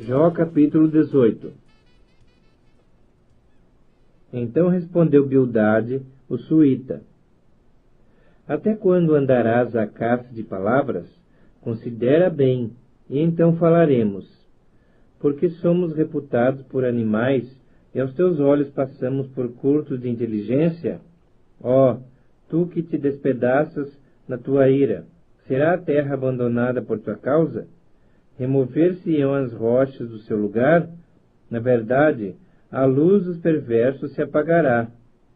Jó capítulo 18. Então respondeu Bildade, o suíta: Até quando andarás à caça de palavras? Considera bem, e então falaremos. Porque somos reputados por animais, e aos teus olhos passamos por curtos de inteligência? Ó, tu que te despedaças na tua ira, será a terra abandonada por tua causa? Remover-se-ão as rochas do seu lugar? Na verdade, a luz dos perversos se apagará,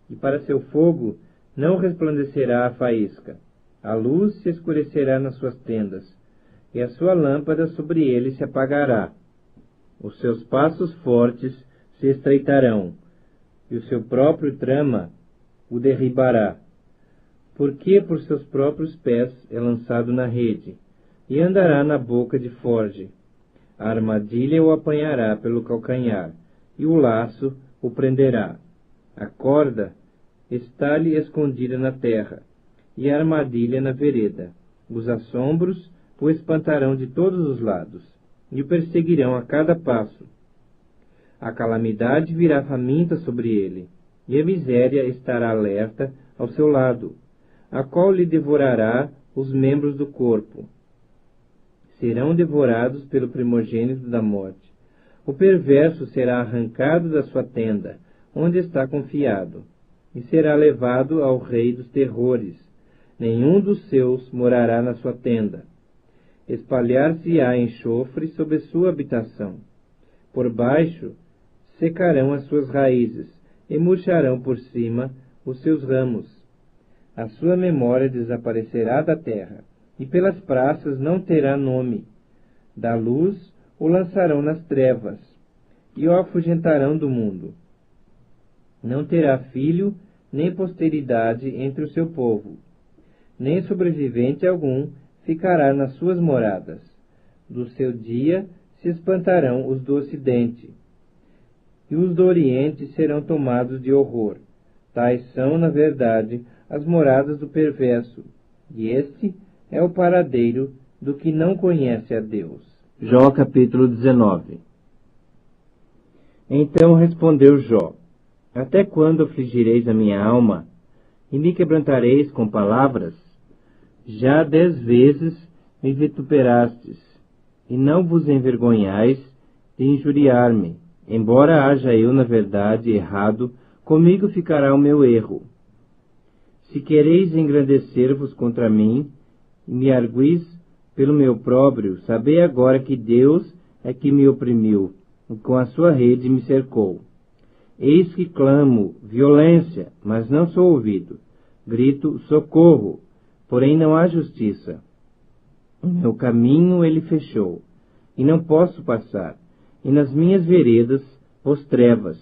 e para seu fogo não resplandecerá a faísca. A luz se escurecerá nas suas tendas, e a sua lâmpada sobre ele se apagará. Os seus passos fortes se estreitarão, e o seu próprio trama o derribará. Porque por seus próprios pés é lançado na rede, e andará na boca de forge. A armadilha o apanhará pelo calcanhar, e o laço o prenderá. A corda está-lhe escondida na terra, e a armadilha na vereda. Os assombros o espantarão de todos os lados, e o perseguirão a cada passo. A calamidade virá faminta sobre ele, e a miséria estará alerta ao seu lado, a qual lhe devorará os membros do corpo. Serão devorados pelo primogênito da morte. O perverso será arrancado da sua tenda, onde está confiado, e será levado ao rei dos terrores. Nenhum dos seus morará na sua tenda. Espalhar-se-á enxofre sobre sua habitação. Por baixo secarão as suas raízes, e murcharão por cima os seus ramos. A sua memória desaparecerá da terra, e pelas praças não terá nome. Da luz o lançarão nas trevas, e o afugentarão do mundo. Não terá filho, nem posteridade entre o seu povo, nem sobrevivente algum ficará nas suas moradas. Do seu dia se espantarão os do ocidente, e os do oriente serão tomados de horror. Tais são, na verdade, as moradas do perverso, e este é o paradeiro do que não conhece a Deus. Jó capítulo 19. Então respondeu Jó: Até quando afligireis a minha alma, e me quebrantareis com palavras? Já 10 vezes me vituperastes, e não vos envergonhais de injuriar-me. Embora haja eu, na verdade, errado, comigo ficará o meu erro. Se quereis engrandecer-vos contra mim, e me arguís pelo meu opróbrio, sabei agora que Deus é que me oprimiu, e com a sua rede me cercou. Eis que clamo violência, mas não sou ouvido. Grito socorro, porém não há justiça. O meu caminho ele fechou, e não posso passar, e nas minhas veredas pôs trevas.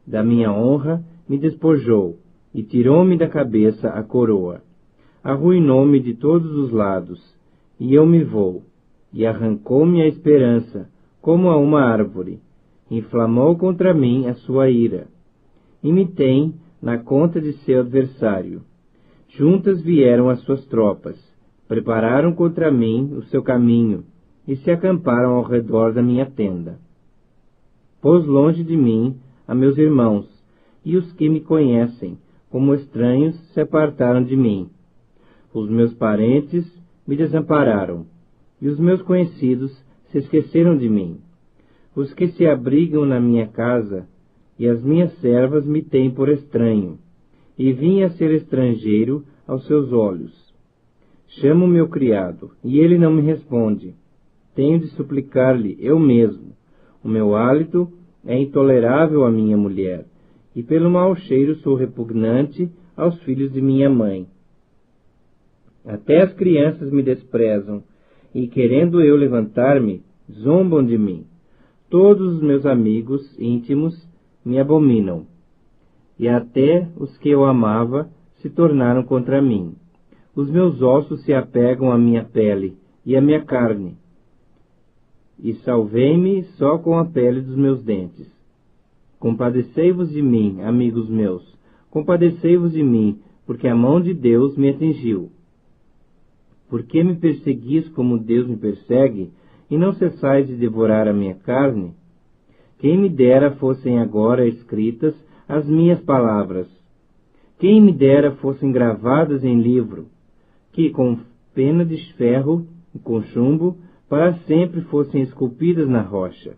Da minha honra me despojou, e tirou-me da cabeça a coroa. Arruinou-me de todos os lados, e eu me vou, e arrancou-me a esperança, como a uma árvore. Inflamou contra mim a sua ira, e me tem na conta de seu adversário. Juntas vieram as suas tropas, prepararam contra mim o seu caminho, e se acamparam ao redor da minha tenda. Pôs longe de mim a meus irmãos, e os que me conhecem, como estranhos, se apartaram de mim. Os meus parentes me desampararam, e os meus conhecidos se esqueceram de mim. Os que se abrigam na minha casa, e as minhas servas me têm por estranho, e vim a ser estrangeiro aos seus olhos. Chamo meu criado, e ele não me responde. Tenho de suplicar-lhe eu mesmo. O meu hálito é intolerável à minha mulher, e pelo mau cheiro sou repugnante aos filhos de minha mãe. Até as crianças me desprezam, e querendo eu levantar-me, zombam de mim. Todos os meus amigos íntimos me abominam, e até os que eu amava se tornaram contra mim. Os meus ossos se apegam à minha pele e à minha carne, e salvei-me só com a pele dos meus dentes. Compadecei-vos de mim, amigos meus, compadecei-vos de mim, porque a mão de Deus me atingiu. Por que me perseguis como Deus me persegue, e não cessais de devorar a minha carne? Quem me dera fossem agora escritas as minhas palavras. Quem me dera fossem gravadas em livro, que com pena de ferro e com chumbo para sempre fossem esculpidas na rocha.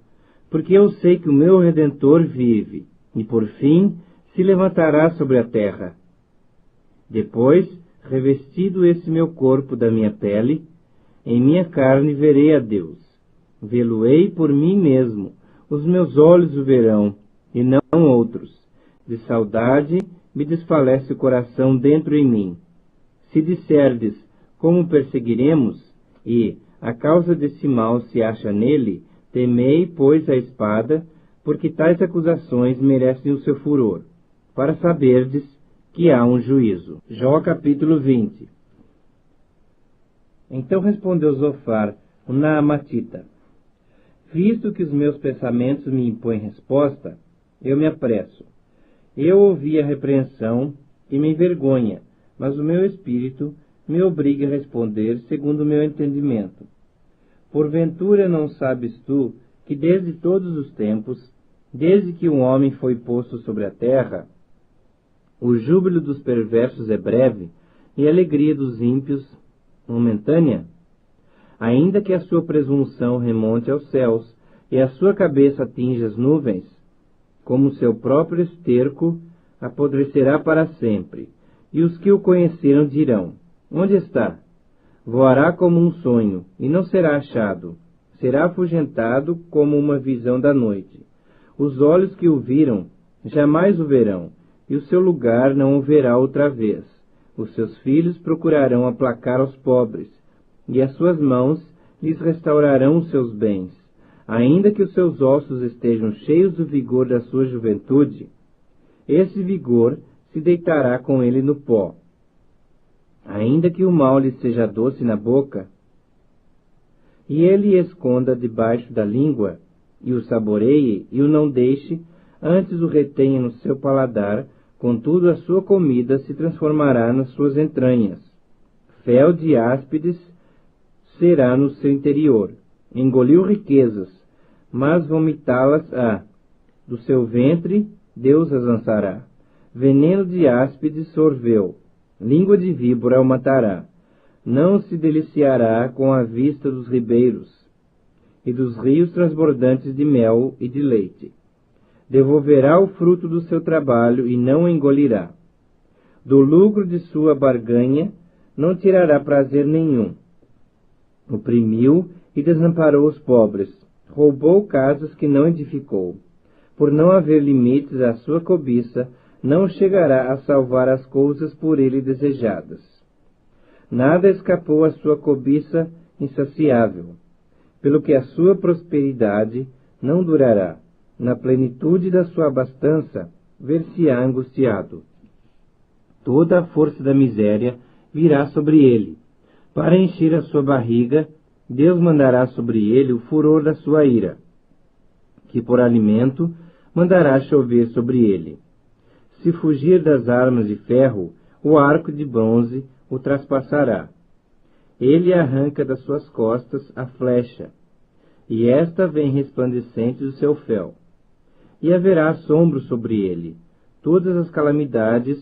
Porque eu sei que o meu Redentor vive, e por fim se levantará sobre a terra. Depois, revestido esse meu corpo da minha pele, em minha carne verei a Deus. Vê-lo-ei por mim mesmo, os meus olhos o verão, e não outros. De saudade me desfalece o coração dentro em mim. Se disserdes, como perseguiremos, e a causa desse mal se acha nele, temei, pois, a espada, porque tais acusações merecem o seu furor, para saberdes que há um juízo. Jó capítulo 20. Então respondeu Zofar, o Naamatita: visto que os meus pensamentos me impõem resposta, eu me apresso. Eu ouvi a repreensão e me envergonha, mas o meu espírito me obriga a responder segundo o meu entendimento. Porventura não sabes tu que desde todos os tempos, desde que um homem foi posto sobre a terra, o júbilo dos perversos é breve e a alegria dos ímpios momentânea? Ainda que a sua presunção remonte aos céus e a sua cabeça atinja as nuvens, como seu próprio esterco apodrecerá para sempre, e os que o conheceram dirão: onde está? Voará como um sonho, e não será achado. Será afugentado como uma visão da noite. Os olhos que o viram jamais o verão, e o seu lugar não o verá outra vez. Os seus filhos procurarão aplacar aos pobres, e as suas mãos lhes restaurarão os seus bens. Ainda que os seus ossos estejam cheios do vigor da sua juventude, esse vigor se deitará com ele no pó. Ainda que o mal lhe seja doce na boca, e ele esconda debaixo da língua, e o saboreie, e o não deixe, antes o retenha no seu paladar, contudo a sua comida se transformará nas suas entranhas. Fel de áspides será no seu interior. Engoliu riquezas, mas vomitá-las há. Do seu ventre Deus as lançará. Veneno de áspides sorveu. Língua de víbora o matará. Não se deliciará com a vista dos ribeiros e dos rios transbordantes de mel e de leite. Devolverá o fruto do seu trabalho e não o engolirá. Do lucro de sua barganha não tirará prazer nenhum. Oprimiu e desamparou os pobres. Roubou casas que não edificou. Por não haver limites à sua cobiça, não chegará a salvar as coisas por ele desejadas. Nada escapou à sua cobiça insaciável, pelo que a sua prosperidade não durará. Na plenitude da sua abastança, ver-se-á angustiado. Toda a força da miséria virá sobre ele. Para encher a sua barriga, Deus mandará sobre ele o furor da sua ira, que por alimento mandará chover sobre ele. Se fugir das armas de ferro, o arco de bronze o traspassará. Ele arranca das suas costas a flecha, e esta vem resplandecente do seu fel. E haverá assombro sobre ele. Todas as calamidades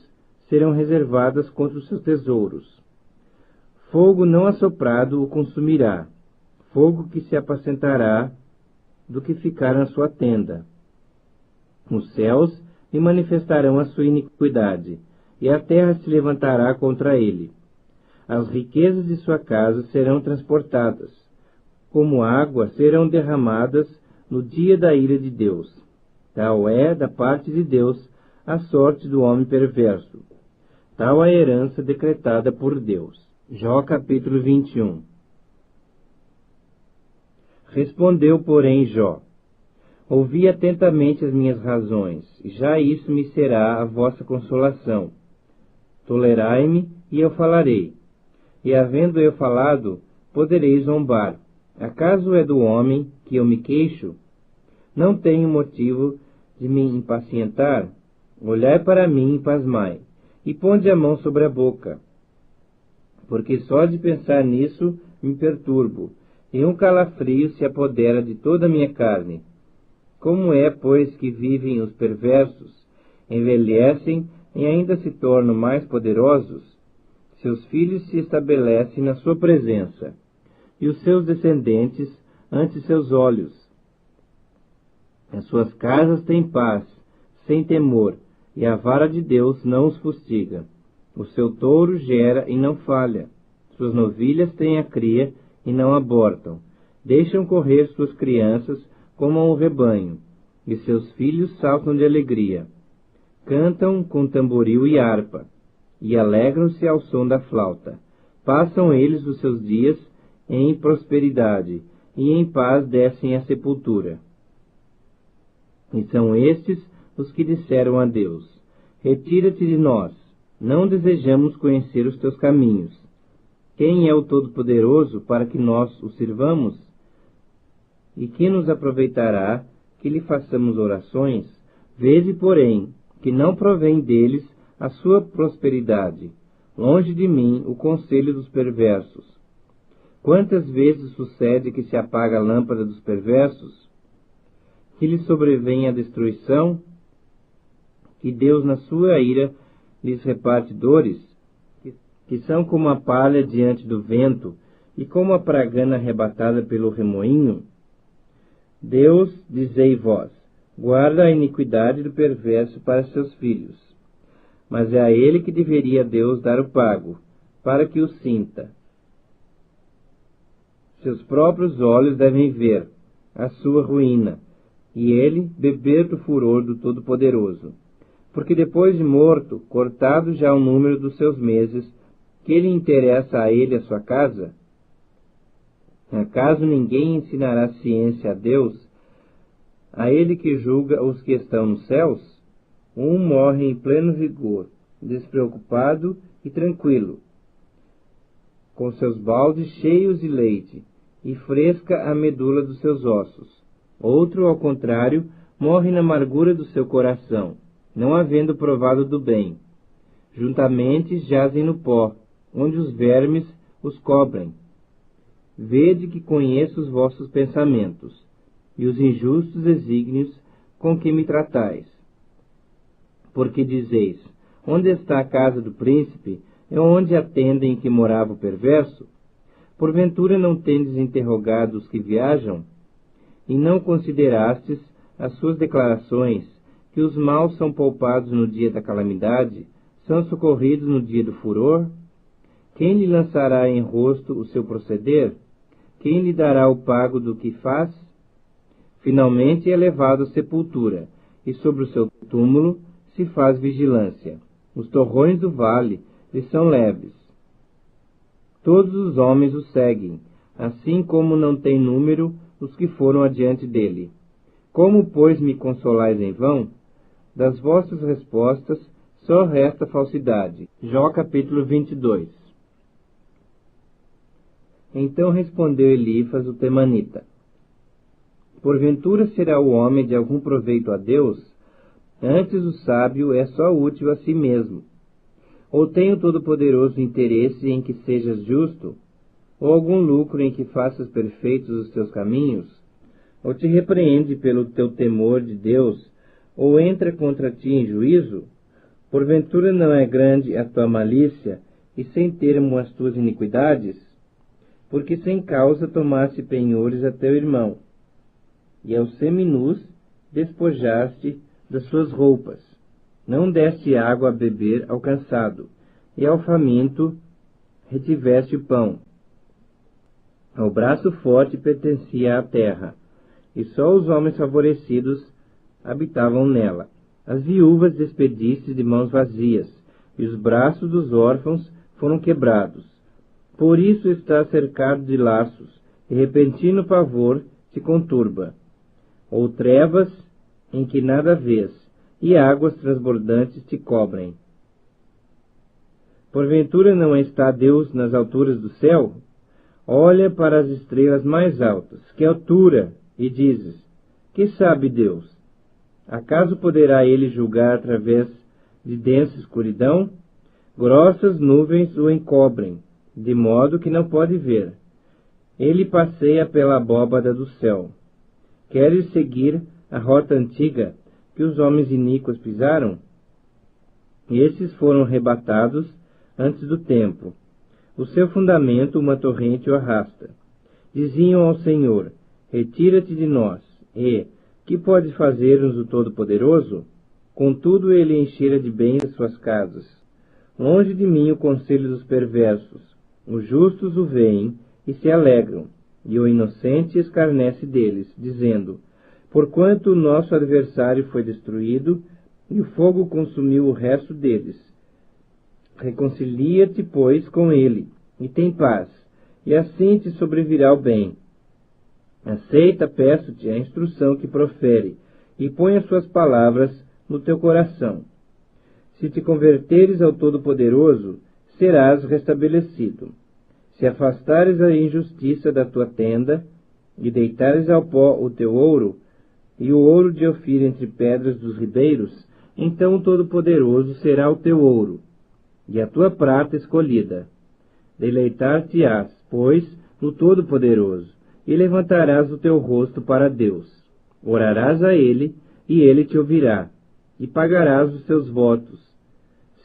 serão reservadas contra os seus tesouros. Fogo não assoprado o consumirá, fogo que se apacentará do que ficar na sua tenda. Os céus lhe manifestarão a sua iniquidade, e a terra se levantará contra ele. As riquezas de sua casa serão transportadas, como água serão derramadas no dia da ira de Deus. Tal é, da parte de Deus, a sorte do homem perverso. Tal a herança decretada por Deus. Jó capítulo 21. Respondeu, porém, Jó: ouvi atentamente as minhas razões, e já isso me será a vossa consolação. Tolerai-me, e eu falarei. E havendo eu falado, poderei zombar. Acaso é do homem que eu me queixo? Não tenho motivo de me impacientar? Olhai para mim e pasmai, e ponde a mão sobre a boca. Porque só de pensar nisso me perturbo, e um calafrio se apodera de toda a minha carne. Como é, pois, que vivem os perversos, envelhecem e ainda se tornam mais poderosos? Seus filhos se estabelecem na sua presença, e os seus descendentes ante seus olhos. As suas casas têm paz, sem temor, e a vara de Deus não os fustiga. O seu touro gera e não falha. Suas novilhas têm a cria e não abortam. Deixam correr suas crianças como um rebanho, e seus filhos saltam de alegria. Cantam com tamboril e harpa, e alegram-se ao som da flauta. Passam eles os seus dias em prosperidade, e em paz descem à sepultura. E são estes os que disseram a Deus: retira-te de nós, não desejamos conhecer os teus caminhos. Quem é o Todo-Poderoso para que nós o sirvamos? E que nos aproveitará que lhe façamos orações? Vede, porém, que não provém deles a sua prosperidade. Longe de mim o conselho dos perversos. Quantas vezes sucede que se apaga a lâmpada dos perversos? Que lhes sobrevém a destruição? Que Deus, na sua ira, lhes reparte dores, que são como a palha diante do vento, e como a pragana arrebatada pelo remoinho? Deus, dizei vós, guarda a iniquidade do perverso para seus filhos. Mas é a ele que deveria Deus dar o pago, para que o sinta. Seus próprios olhos devem ver a sua ruína, e ele beber do furor do Todo-Poderoso. Porque depois de morto, cortado já o número dos seus meses, que lhe interessa a ele a sua casa? Acaso ninguém ensinará ciência a Deus, a ele que julga os que estão nos céus? Um morre em pleno vigor, despreocupado e tranquilo, com seus baldes cheios de leite, e fresca a medula dos seus ossos. Outro, ao contrário, morre na amargura do seu coração, não havendo provado do bem. Juntamente jazem no pó, onde os vermes os cobrem. Vede que conheço os vossos pensamentos, e os injustos desígnios com que me tratais. Porque dizeis: onde está a casa do príncipe, e onde a tenda em que morava o perverso? Porventura não tendes interrogado os que viajam? E não considerastes as suas declarações, que os maus são poupados no dia da calamidade, são socorridos no dia do furor? Quem lhe lançará em rosto o seu proceder? Quem lhe dará o pago do que faz? Finalmente é levado à sepultura, e sobre o seu túmulo se faz vigilância. Os torrões do vale lhe são leves. Todos os homens o seguem, assim como não tem número os que foram adiante dele. Como, pois, me consolais em vão? Das vossas respostas só resta falsidade. Jó capítulo 22. Então respondeu Elifas o temanita: porventura será o homem de algum proveito a Deus? Antes o sábio é só útil a si mesmo. Ou tem o Todo-Poderoso interesse em que sejas justo? Ou algum lucro em que faças perfeitos os teus caminhos? Ou te repreende pelo teu temor de Deus? Ou entra contra ti em juízo? Porventura não é grande a tua malícia, e sem termo as tuas iniquidades? Porque sem causa tomaste penhores a teu irmão, e aos seminus despojaste das suas roupas. Não deste água a beber ao cansado, e ao faminto retiveste o pão. Ao braço forte pertencia a terra, e só os homens favorecidos habitavam nela. As viúvas despediste de mãos vazias, e os braços dos órfãos foram quebrados. Por isso estás cercado de laços, e repentino pavor te conturba. Ou trevas em que nada vês, e águas transbordantes te cobrem. Porventura não está Deus nas alturas do céu? Olha para as estrelas mais altas, que altura, e dizes: que sabe Deus? Acaso poderá ele julgar através de densa escuridão? Grossas nuvens o encobrem, de modo que não pode ver. Ele passeia pela abóbada do céu. Queres seguir a rota antiga que os homens iníquos pisaram? Esses foram arrebatados antes do tempo. O seu fundamento uma torrente o arrasta. Diziam ao Senhor: retira-te de nós. E, que pode fazer-nos o Todo-Poderoso? Contudo ele enchera de bens as suas casas. Longe de mim o conselho dos perversos. Os justos o veem e se alegram, e o inocente escarnece deles, dizendo: porquanto o nosso adversário foi destruído, e o fogo consumiu o resto deles. Reconcilia-te, pois, com ele, e tem paz, e assim te sobrevirá o bem. Aceita, peço-te, a instrução que profere, e põe as suas palavras no teu coração. Se te converteres ao Todo-Poderoso, serás restabelecido. Se afastares a injustiça da tua tenda, e deitares ao pó o teu ouro, e o ouro de Ofir entre pedras dos ribeiros, então o Todo-Poderoso será o teu ouro, e a tua prata escolhida. Deleitar-te-ás, pois, no Todo-Poderoso, e levantarás o teu rosto para Deus. Orarás a Ele, e Ele te ouvirá, e pagarás os teus votos.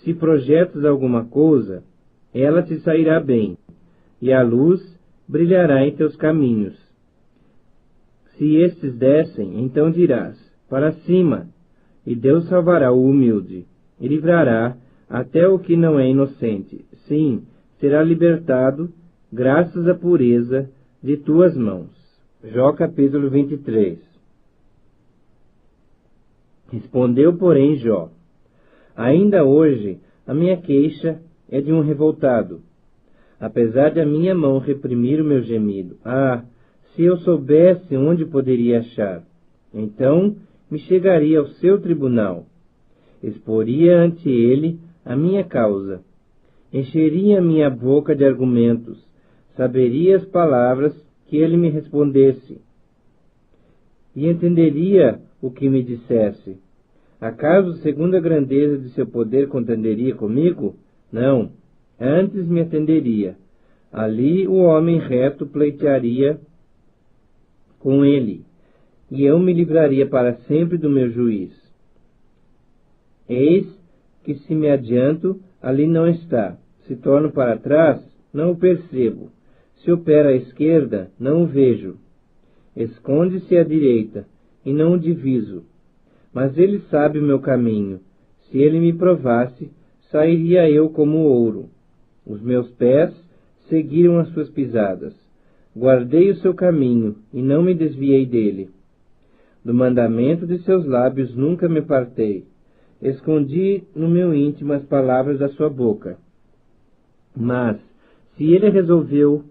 Se projetas alguma coisa, ela te sairá bem, e a luz brilhará em teus caminhos. Se estes descem, então dirás: para cima, e Deus salvará o humilde, e livrará até o que não é inocente. Sim, será libertado, graças à pureza de tuas mãos. Jó capítulo 23. Respondeu, porém, Jó: ainda hoje a minha queixa é de um revoltado, apesar de a minha mão reprimir o meu gemido. Ah, se eu soubesse onde poderia achar, então me chegaria ao seu tribunal, exporia ante ele a minha causa, encheria minha boca de argumentos, saberia as palavras que ele me respondesse, e entenderia o que me dissesse. Acaso, segundo a grandeza de seu poder, contenderia comigo? Não, antes me atenderia. Ali o homem reto pleitearia com ele, e eu me livraria para sempre do meu juiz. Eis que se me adianto, ali não está. Se torno para trás, não o percebo. Se opera à esquerda, não o vejo. Esconde-se à direita, e não o diviso. Mas ele sabe o meu caminho. Se ele me provasse, sairia eu como ouro. Os meus pés seguiram as suas pisadas. Guardei o seu caminho, e não me desviei dele. Do mandamento de seus lábios nunca me apartei. Escondi no meu íntimo as palavras da sua boca. Mas, se ele resolveu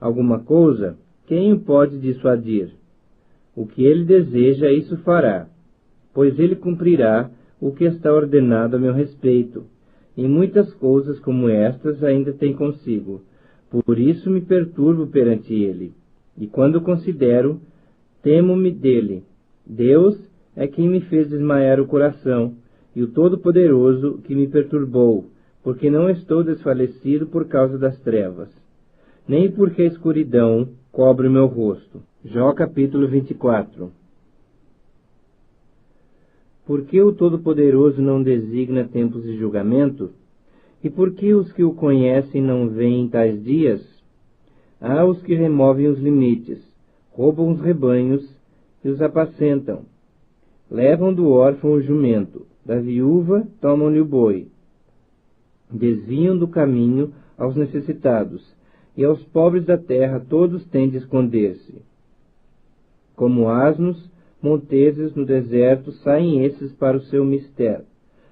alguma coisa, quem o pode dissuadir? O que ele deseja, isso fará, pois ele cumprirá o que está ordenado a meu respeito, e muitas coisas como estas ainda tem consigo. Por isso me perturbo perante ele, e quando considero, temo-me dele. Deus é quem me fez desmaiar o coração, e o Todo-Poderoso que me perturbou, porque não estou desfalecido por causa das trevas, nem porque a escuridão cobre o meu rosto. Jó capítulo 24. Por que o Todo-Poderoso não designa tempos de julgamento? E por que os que o conhecem não veem tais dias? Há os que removem os limites, roubam os rebanhos e os apacentam. Levam do órfão o jumento, da viúva tomam-lhe o boi. Desviam do caminho aos necessitados, e aos pobres da terra todos têm de esconder-se. Como asnos monteses no deserto, saem esses para o seu mistério,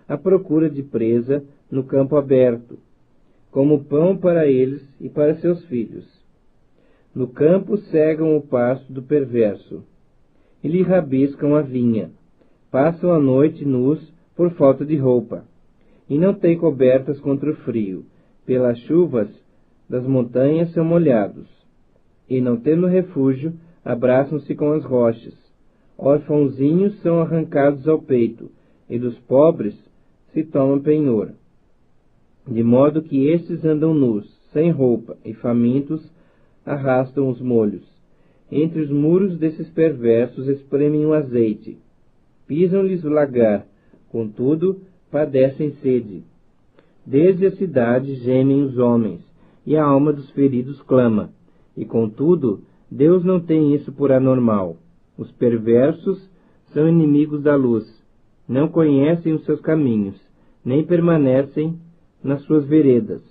à procura de presa no campo aberto, como pão para eles e para seus filhos. No campo cegam o pasto do perverso, e lhe rabiscam a vinha. Passam a noite nus por falta de roupa, e não têm cobertas contra o frio. Pelas chuvas das montanhas são molhados, e não tendo refúgio, abraçam-se com as rochas. Orfãozinhos são arrancados ao peito, e dos pobres se toma penhor. De modo que estes andam nus, sem roupa, e famintos arrastam os molhos. Entre os muros desses perversos espremem o azeite. Pisam-lhes o lagar, contudo, padecem sede. Desde a cidade gemem os homens, e a alma dos feridos clama. E, contudo, Deus não tem isso por anormal. Os perversos são inimigos da luz, não conhecem os seus caminhos, nem permanecem nas suas veredas.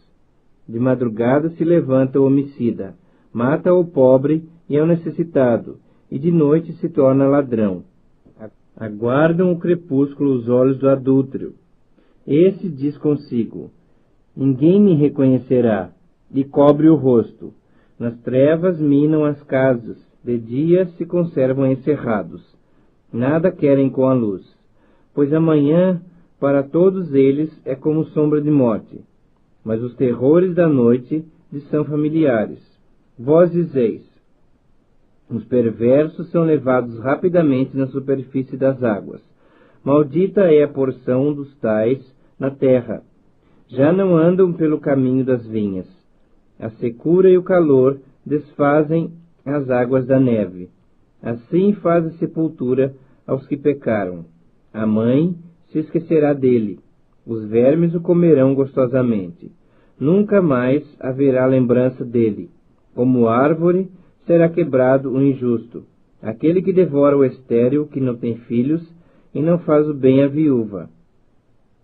De madrugada se levanta o homicida, mata o pobre e ao necessitado, e de noite se torna ladrão. Aguardam o crepúsculo os olhos do adúltero. Esse diz consigo: ninguém me reconhecerá, e cobre o rosto. Nas trevas minam as casas, de dia se conservam encerrados. Nada querem com a luz, pois amanhã para todos eles é como sombra de morte. Mas os terrores da noite lhes são familiares. Vós dizeis: os perversos são levados rapidamente na superfície das águas. Maldita é a porção dos tais na terra. Já não andam pelo caminho das vinhas. A secura e o calor desfazem as águas da neve. Assim faz a sepultura aos que pecaram. A mãe se esquecerá dele. Os vermes o comerão gostosamente. Nunca mais haverá lembrança dele. Como árvore será quebrado o injusto, aquele que devora o estéril, que não tem filhos, e não faz o bem à viúva.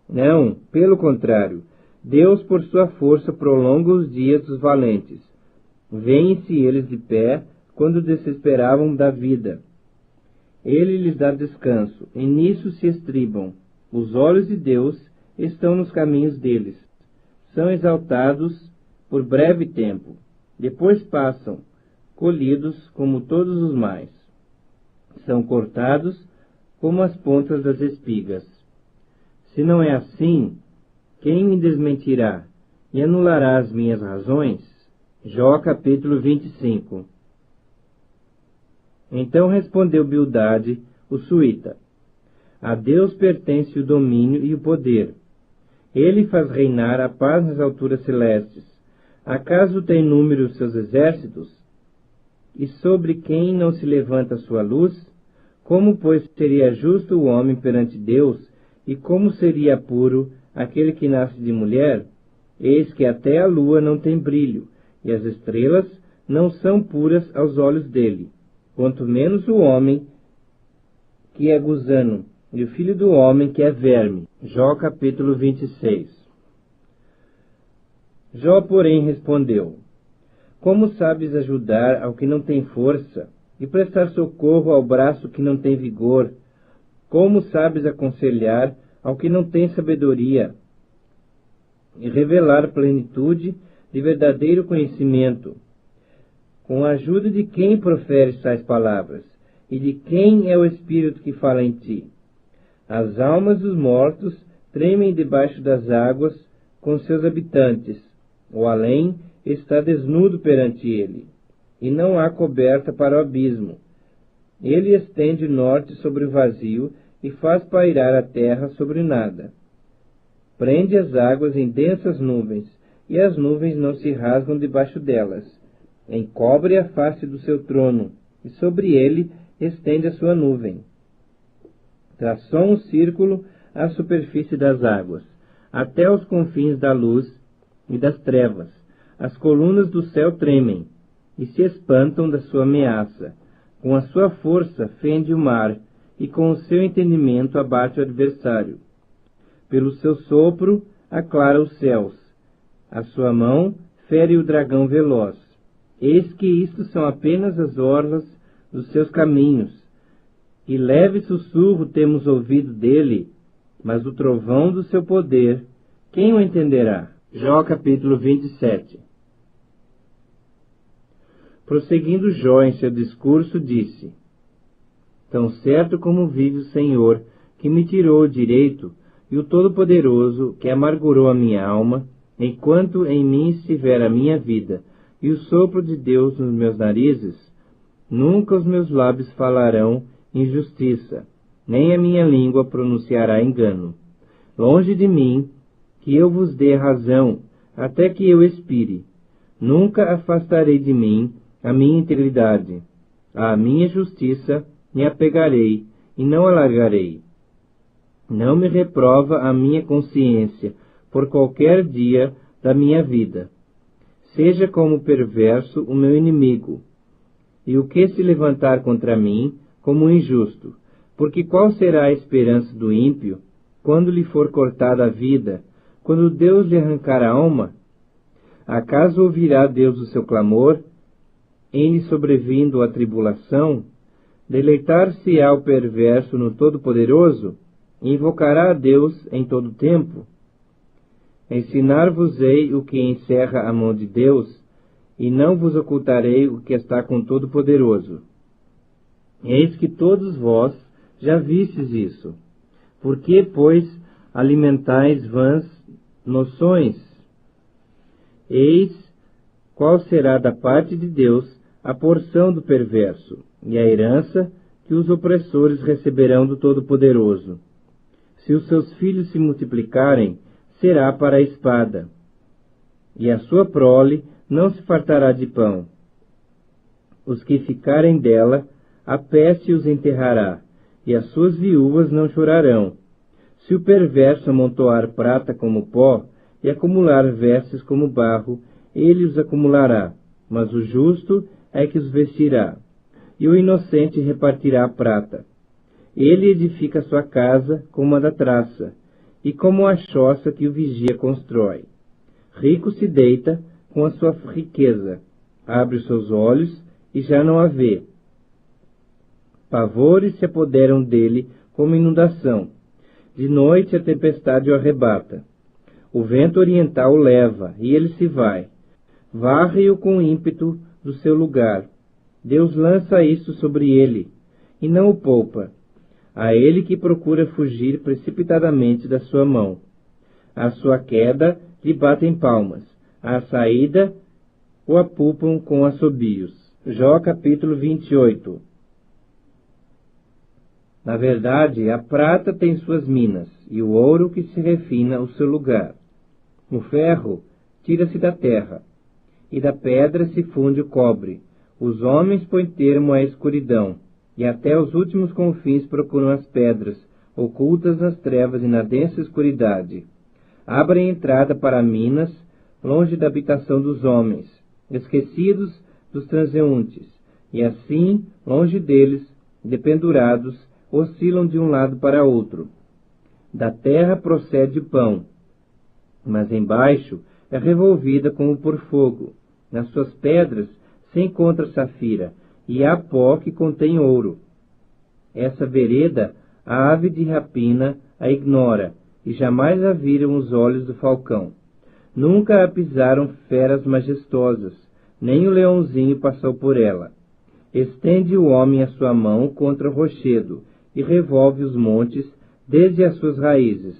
Não, pelo contrário, Deus por sua força prolonga os dias dos valentes. Vêem-se eles de pé quando desesperavam da vida. Ele lhes dá descanso, e nisso se estribam. Os olhos de Deus estão nos caminhos deles. São exaltados por breve tempo. Depois passam, colhidos como todos os mais. São cortados como as pontas das espigas. Se não é assim, quem me desmentirá e anulará as minhas razões? Jó capítulo 25. Então respondeu Bildade, o suíta: a Deus pertence o domínio e o poder. Ele faz reinar a paz nas alturas celestes. Acaso tem número os seus exércitos? E sobre quem não se levanta sua luz? Como, pois, seria justo o homem perante Deus, e como seria puro aquele que nasce de mulher? Eis que até a lua não tem brilho, e as estrelas não são puras aos olhos dele. Quanto menos o homem que é gusano, e o filho do homem que é verme. Jó capítulo 26. Jó, porém, respondeu: como sabes ajudar ao que não tem força, e prestar socorro ao braço que não tem vigor? Como sabes aconselhar ao que não tem sabedoria, e revelar plenitude de verdadeiro conhecimento? Com a ajuda de quem proferes tais palavras, e de quem é o Espírito que fala em ti? As almas dos mortos tremem debaixo das águas com seus habitantes. O além está desnudo perante ele, e não há coberta para o abismo. Ele estende o norte sobre o vazio e faz pairar a terra sobre nada. Prende as águas em densas nuvens, e as nuvens não se rasgam debaixo delas. Encobre a face do seu trono, e sobre ele estende a sua nuvem. Traçou um círculo à superfície das águas, até os confins da luz e das trevas. As colunas do céu tremem, e se espantam da sua ameaça. Com a sua força fende o mar, e com o seu entendimento abate o adversário. Pelo seu sopro aclara os céus. A sua mão fere o dragão veloz. Eis que isto são apenas as orlas dos seus caminhos. E leve sussurro temos ouvido dele, mas o trovão do seu poder, quem o entenderá? Jó capítulo 27. Prosseguindo Jó em seu discurso, disse: tão certo como vive o Senhor, que me tirou o direito, e o Todo-Poderoso, que amargurou a minha alma, enquanto em mim estiver a minha vida, e o sopro de Deus nos meus narizes, nunca os meus lábios falarão injustiça, nem a minha língua pronunciará engano. Longe de mim, que eu vos dê razão, até que eu expire. Nunca afastarei de mim a minha integridade. À minha justiça me apegarei e não a largarei. Não me reprova a minha consciência por qualquer dia da minha vida. Seja como perverso o meu inimigo, e o que se levantar contra mim como injusto, porque qual será a esperança do ímpio quando lhe for cortada a vida, quando Deus lhe arrancar a alma? Acaso ouvirá Deus o seu clamor, em lhe sobrevindo a tribulação? Deleitar-se-á o perverso no Todo-Poderoso? Invocará a Deus em todo tempo? Ensinar-vos-ei o que encerra a mão de Deus, e não vos ocultarei o que está com Todo-Poderoso. Eis que todos vós já vistes isso. Por que, pois, alimentais vãs noções? Eis qual será da parte de Deus a porção do perverso, e a herança que os opressores receberão do Todo-Poderoso. Se os seus filhos se multiplicarem, será para a espada, e a sua prole não se fartará de pão. Os que ficarem dela, a peste os enterrará, e as suas viúvas não chorarão. Se o perverso amontoar prata como pó, e acumular vestes como barro, ele os acumulará, mas o justo é que os vestirá, e o inocente repartirá a prata. Ele edifica sua casa como a da traça, e como a choça que o vigia constrói. Rico se deita com a sua riqueza, abre os seus olhos e já não a vê. Pavores se apoderam dele como inundação. De noite a tempestade o arrebata. O vento oriental o leva, e ele se vai. Varre-o com ímpeto do seu lugar. Deus lança isso sobre ele, e não o poupa. A ele que procura fugir precipitadamente da sua mão. À sua queda lhe batem palmas. À saída o apupam com assobios. Jó capítulo 28. Na verdade, a prata tem suas minas, e o ouro que se refina o seu lugar. O ferro tira-se da terra, e da pedra se funde o cobre. Os homens põem termo à escuridão, e até os últimos confins procuram as pedras, ocultas nas trevas e na densa escuridade. Abrem entrada para Minas, longe da habitação dos homens, esquecidos dos transeuntes, e assim, longe deles, dependurados, oscilam de um lado para outro. Da terra procede o pão, mas embaixo é revolvida como por fogo. Nas suas pedras se encontra safira, e há pó que contém ouro. Essa vereda a ave de rapina a ignora, e jamais a viram os olhos do falcão. Nunca a pisaram feras majestosas, nem o leãozinho passou por ela. Estende o homem a sua mão contra o rochedo, e revolve os montes desde as suas raízes.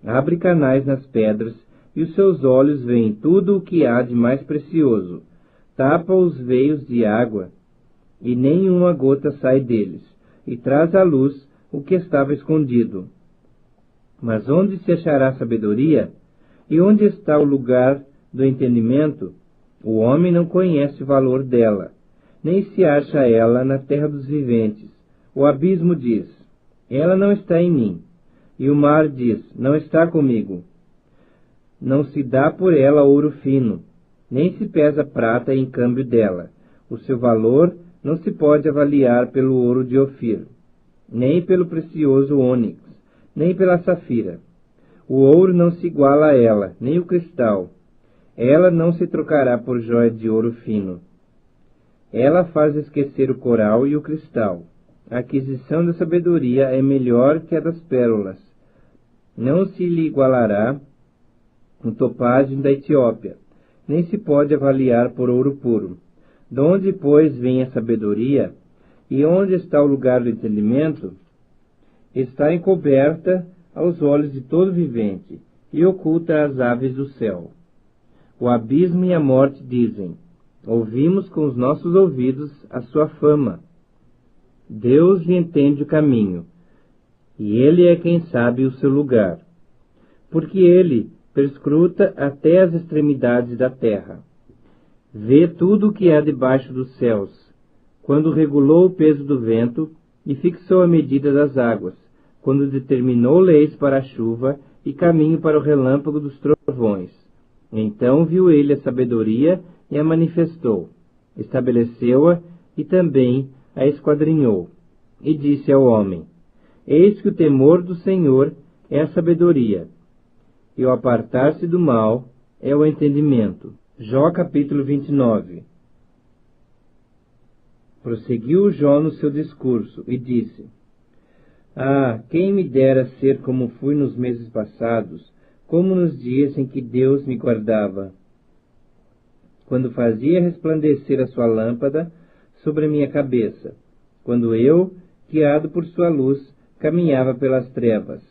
Abre canais nas pedras, e os seus olhos veem tudo o que há de mais precioso. Tapa os veios de água, e nenhuma gota sai deles, e traz à luz o que estava escondido. Mas onde se achará sabedoria? E onde está o lugar do entendimento? O homem não conhece o valor dela, nem se acha ela na terra dos viventes. O abismo diz, ela não está em mim. E o mar diz, não está comigo. Não se dá por ela ouro fino, nem se pesa prata em câmbio dela. O seu valor não se pode avaliar pelo ouro de Ofir, nem pelo precioso ônix, nem pela safira. O ouro não se iguala a ela, nem o cristal. Ela não se trocará por jóia de ouro fino. Ela faz esquecer o coral e o cristal. A aquisição da sabedoria é melhor que a das pérolas. Não se lhe igualará o topázio da Etiópia, nem se pode avaliar por ouro puro. De onde, pois, vem a sabedoria, e onde está o lugar do entendimento? Está encoberta aos olhos de todo vivente, e oculta às aves do céu. O abismo e a morte dizem, ouvimos com os nossos ouvidos a sua fama. Deus lhe entende o caminho, e ele é quem sabe o seu lugar, porque ele perscruta até as extremidades da terra. vê tudo o que há debaixo dos céus, quando regulou o peso do vento e fixou a medida das águas, quando determinou leis para a chuva e caminho para o relâmpago dos trovões. Então viu ele a sabedoria e a manifestou, estabeleceu-a e também a esquadrinhou. E disse ao homem: Eis que o temor do Senhor é a sabedoria, e o apartar-se do mal é o entendimento. Jó capítulo 29. Prosseguiu Jó no seu discurso e disse: Ah, quem me dera ser como fui nos meses passados, como nos dias em que Deus me guardava, quando fazia resplandecer a sua lâmpada sobre a minha cabeça, quando eu, guiado por sua luz, caminhava pelas trevas.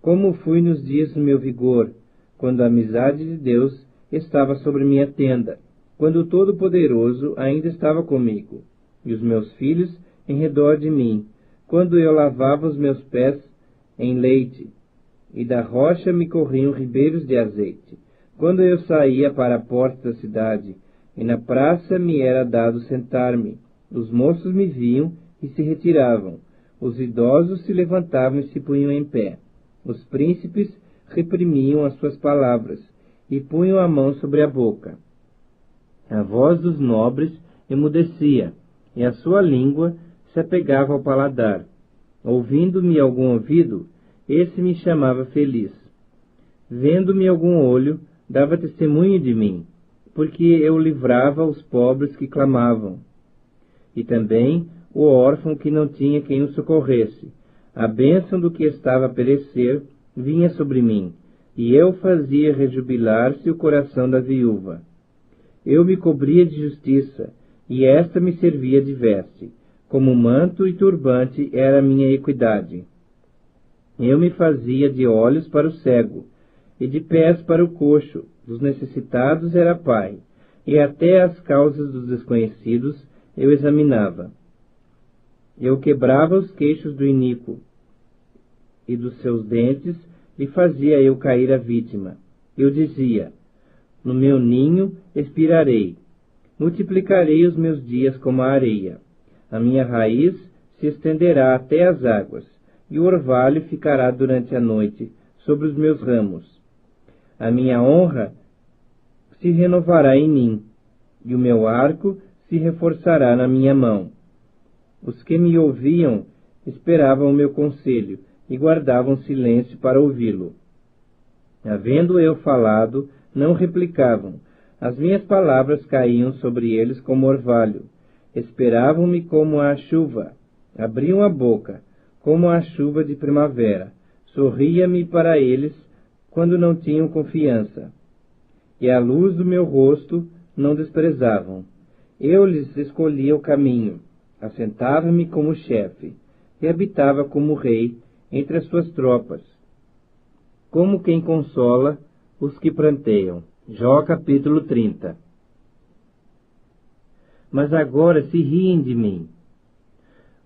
Como fui nos dias do meu vigor, quando a amizade de Deus estava sobre minha tenda, quando o Todo-Poderoso ainda estava comigo, e os meus filhos em redor de mim, quando eu lavava os meus pés em leite, e da rocha me corriam ribeiros de azeite, quando eu saía para a porta da cidade, e na praça me era dado sentar-me, os moços me viam e se retiravam, os idosos se levantavam e se punham em pé, os príncipes reprimiam as suas palavras, e punham a mão sobre a boca. A voz dos nobres emudecia, e a sua língua se apegava ao paladar. Ouvindo-me algum ouvido, esse me chamava feliz. Vendo-me algum olho, dava testemunho de mim, porque eu livrava os pobres que clamavam. E também o órfão que não tinha quem o socorresse. A bênção do que estava a perecer vinha sobre mim, e eu fazia rejubilar-se o coração da viúva. Eu me cobria de justiça, e esta me servia de veste. Como manto e turbante era a minha equidade. Eu me fazia de olhos para o cego, e de pés para o coxo, dos necessitados era pai, e até as causas dos desconhecidos eu examinava. Eu quebrava os queixos do iníquo, e dos seus dentes lhe fazia eu cair a vítima. Eu dizia: No meu ninho expirarei, multiplicarei os meus dias como a areia. A minha raiz se estenderá até as águas, e o orvalho ficará durante a noite sobre os meus ramos. A minha honra se renovará em mim, e o meu arco se reforçará na minha mão. Os que me ouviam esperavam o meu conselho, e guardavam silêncio para ouvi-lo. Havendo eu falado, não replicavam. As minhas palavras caíam sobre eles como orvalho. Esperavam-me como a chuva. Abriam a boca, como a chuva de primavera. Sorria-me para eles, quando não tinham confiança. E a luz do meu rosto não desprezavam. Eu lhes escolhia o caminho. Assentava-me como chefe, e habitava como rei entre as suas tropas, como quem consola os que pranteiam. Jó capítulo 30. Mas agora se riem de mim,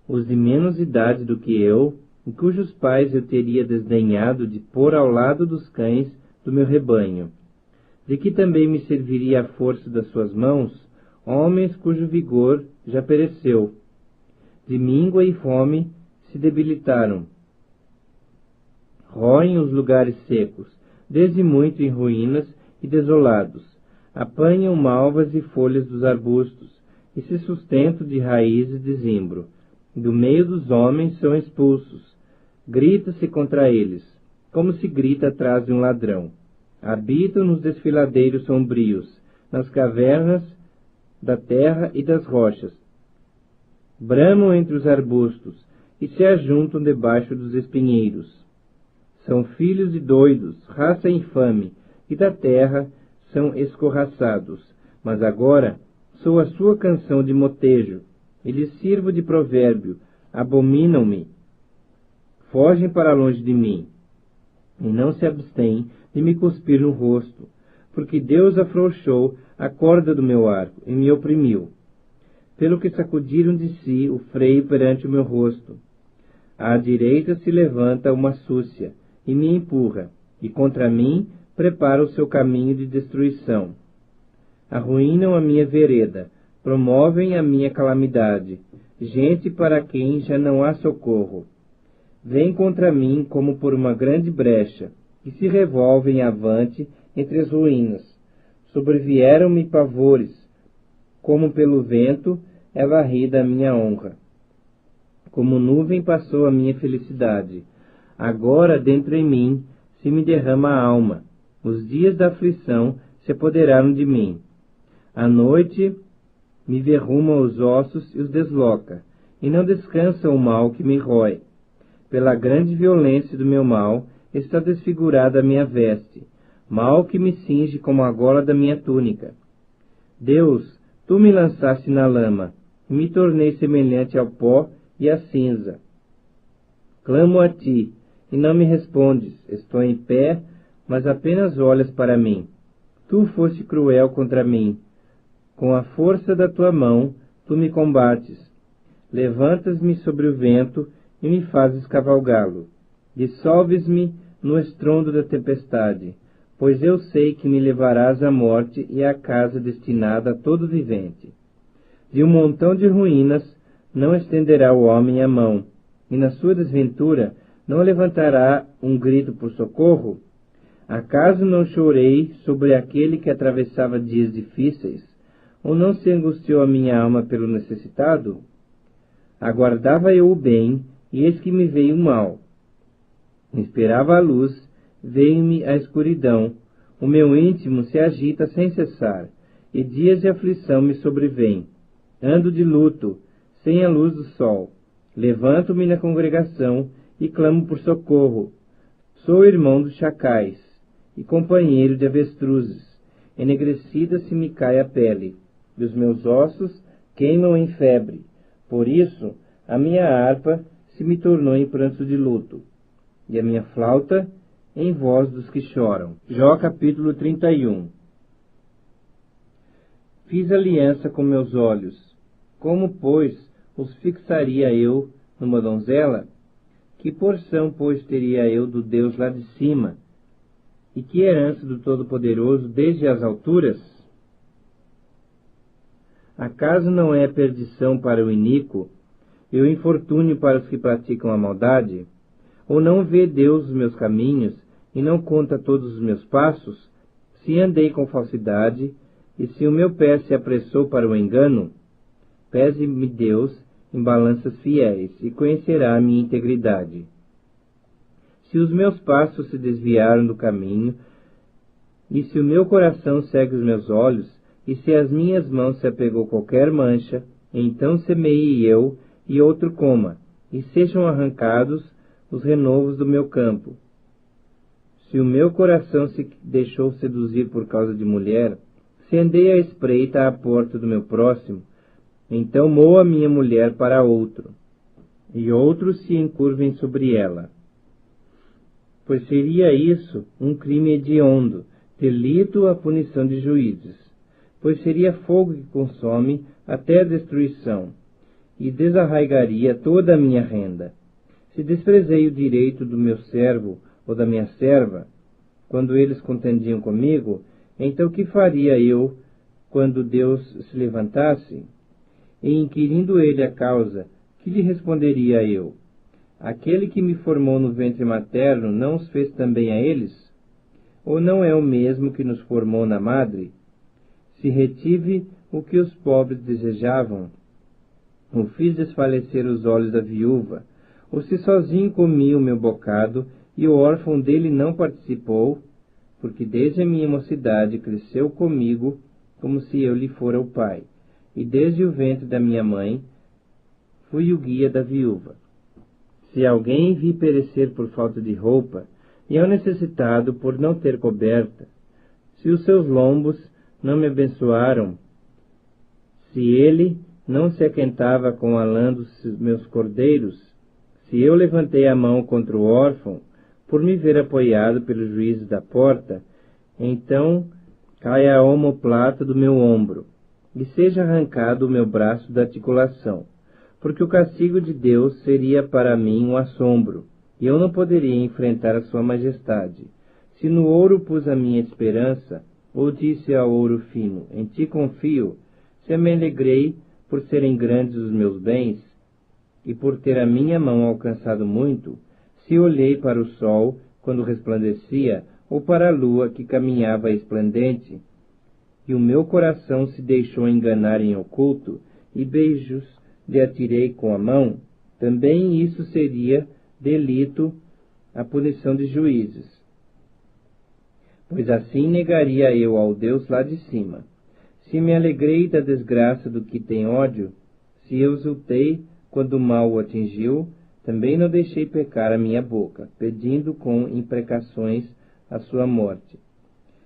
os de menos idade do que eu, e cujos pais eu teria desdenhado de pôr ao lado dos cães do meu rebanho, de que também me serviria a força das suas mãos, homens cujo vigor já pereceu, de míngua e fome se debilitaram. Roem os lugares secos, desde muito em ruínas e desolados. Apanham malvas e folhas dos arbustos, e se sustentam de raízes de zimbro. Do meio dos homens são expulsos. Grita-se contra eles, como se grita atrás de um ladrão. Habitam nos desfiladeiros sombrios, nas cavernas da terra e das rochas. Bramam entre os arbustos, e se ajuntam debaixo dos espinheiros. São filhos de doidos, raça infame, e da terra são escorraçados. Mas agora sou a sua canção de motejo, e lhes sirvo de provérbio. Abominam-me, fogem para longe de mim, e não se abstêm de me cuspir no rosto, porque Deus afrouxou a corda do meu arco e me oprimiu, pelo que sacudiram de si o freio perante o meu rosto. À direita se levanta uma súcia, e me empurra, e contra mim prepara o seu caminho de destruição. arruinam a minha vereda, promovem a minha calamidade, gente para quem já não há socorro. Vêm contra mim como por uma grande brecha, e se revolvem avante entre as ruínas. Sobrevieram-me pavores, como pelo vento é varrida a minha honra. Como nuvem passou a minha felicidade. Agora dentro em mim se me derrama a alma. Os dias da aflição se apoderaram de mim. A noite me verruma os ossos e os desloca, e não descansa o mal que me rói. Pela grande violência do meu mal está desfigurada a minha veste, mal que me cinge como a gola da minha túnica. Deus, tu me lançaste na lama, e me tornei semelhante ao pó e à cinza. Clamo a ti, e não me respondes. Estou em pé, mas apenas olhas para mim. Tu foste cruel contra mim. Com a força da tua mão, tu me combates. Levantas-me sobre o vento e me fazes cavalgá-lo. Dissolves-me no estrondo da tempestade, pois eu sei que me levarás à morte e à casa destinada a todo vivente. De um montão de ruínas não estenderá o homem a mão, e na sua desventura não levantará um grito por socorro? Acaso não chorei sobre aquele que atravessava dias difíceis? Ou não se angustiou a minha alma pelo necessitado? Aguardava eu o bem, e eis que me veio o mal. Esperava a luz, veio-me a escuridão. O meu íntimo se agita sem cessar, e dias de aflição me sobrevêm. Ando de luto, sem a luz do sol. Levanto-me na congregação e clamo por socorro. Sou irmão dos chacais e companheiro de avestruzes. Enegrecida se me cai a pele, e os meus ossos queimam em febre. Por isso, a minha harpa se me tornou em pranto de luto, e a minha flauta em voz dos que choram. Jó capítulo 31. Fiz aliança com meus olhos. Como, pois, os fixaria eu numa donzela? Que porção, pois, teria eu do Deus lá de cima? E que herança do Todo-Poderoso desde as alturas? Acaso não é perdição para o iníquo e o infortúnio para os que praticam a maldade? Ou não vê Deus os meus caminhos e não conta todos os meus passos? Se andei com falsidade e se o meu pé se apressou para o engano, pese-me Deus em balanças fiéis e conhecerá a minha integridade. Se os meus passos se desviaram do caminho, e se o meu coração segue os meus olhos, e se as minhas mãos se apegou qualquer mancha, então semeie eu e outro coma, e sejam arrancados os renovos do meu campo. Se o meu coração se deixou seduzir por causa de mulher, se andei à espreita à porta do meu próximo, então moa minha mulher para outro, e outros se encurvem sobre ela. Pois seria isso um crime hediondo, delito à punição de juízes. Pois seria fogo que consome até a destruição, e desarraigaria toda a minha renda. Se desprezei o direito do meu servo ou da minha serva, quando eles contendiam comigo, então que faria eu quando Deus se levantasse? E inquirindo ele a causa, que lhe responderia eu? Aquele que me formou no ventre materno não os fez também a eles? Ou não é o mesmo que nos formou na madre? Se retive o que os pobres desejavam, ou fiz desfalecer os olhos da viúva, ou se sozinho comi o meu bocado, e o órfão dele não participou, porque desde a minha mocidade cresceu comigo, como se eu lhe fora o pai, e desde o ventre da minha mãe fui o guia da viúva. Se alguém vi perecer por falta de roupa, e ao necessitado por não ter coberta, se os seus lombos não me abençoaram, se ele não se aquentava com a lã dos meus cordeiros, se eu levantei a mão contra o órfão, por me ver apoiado pelos juízes da porta, então caia a omoplata do meu ombro, e seja arrancado o meu braço da articulação, porque o castigo de Deus seria para mim um assombro, e eu não poderia enfrentar a sua majestade. Se no ouro pus a minha esperança, Ou disse ao ouro fino, em ti confio, se me alegrei por serem grandes os meus bens, e por ter a minha mão alcançado muito, se olhei para o sol quando resplandecia, ou para a lua que caminhava esplendente, e o meu coração se deixou enganar em oculto, e beijos lhe atirei com a mão, também isso seria delito, a punição de juízes. Pois assim negaria eu ao Deus lá de cima. Se me alegrei da desgraça do que tem ódio, se eu exultei quando o mal o atingiu, também não deixei pecar a minha boca, pedindo com imprecações a sua morte.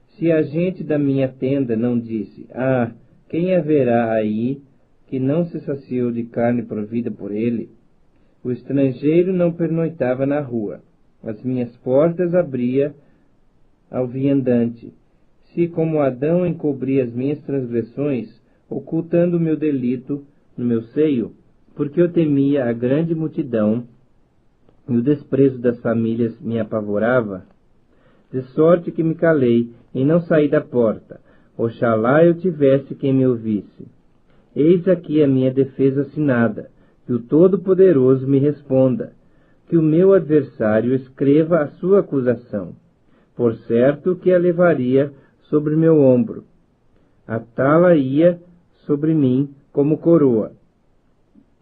Se a gente da minha tenda não disse, quem haverá aí que não se saciou de carne provida por ele? O estrangeiro não pernoitava na rua, as minhas portas abria ao viandante. Se como Adão encobri as minhas transgressões, ocultando o meu delito no meu seio, porque eu temia a grande multidão, e o desprezo das famílias me apavorava, de sorte que me calei e não saí da porta. Oxalá eu tivesse quem me ouvisse. Eis aqui a minha defesa assinada, que o Todo-Poderoso me responda, que o meu adversário escreva a sua acusação. Por certo que a levaria sobre meu ombro, atá-la-ia sobre mim como coroa.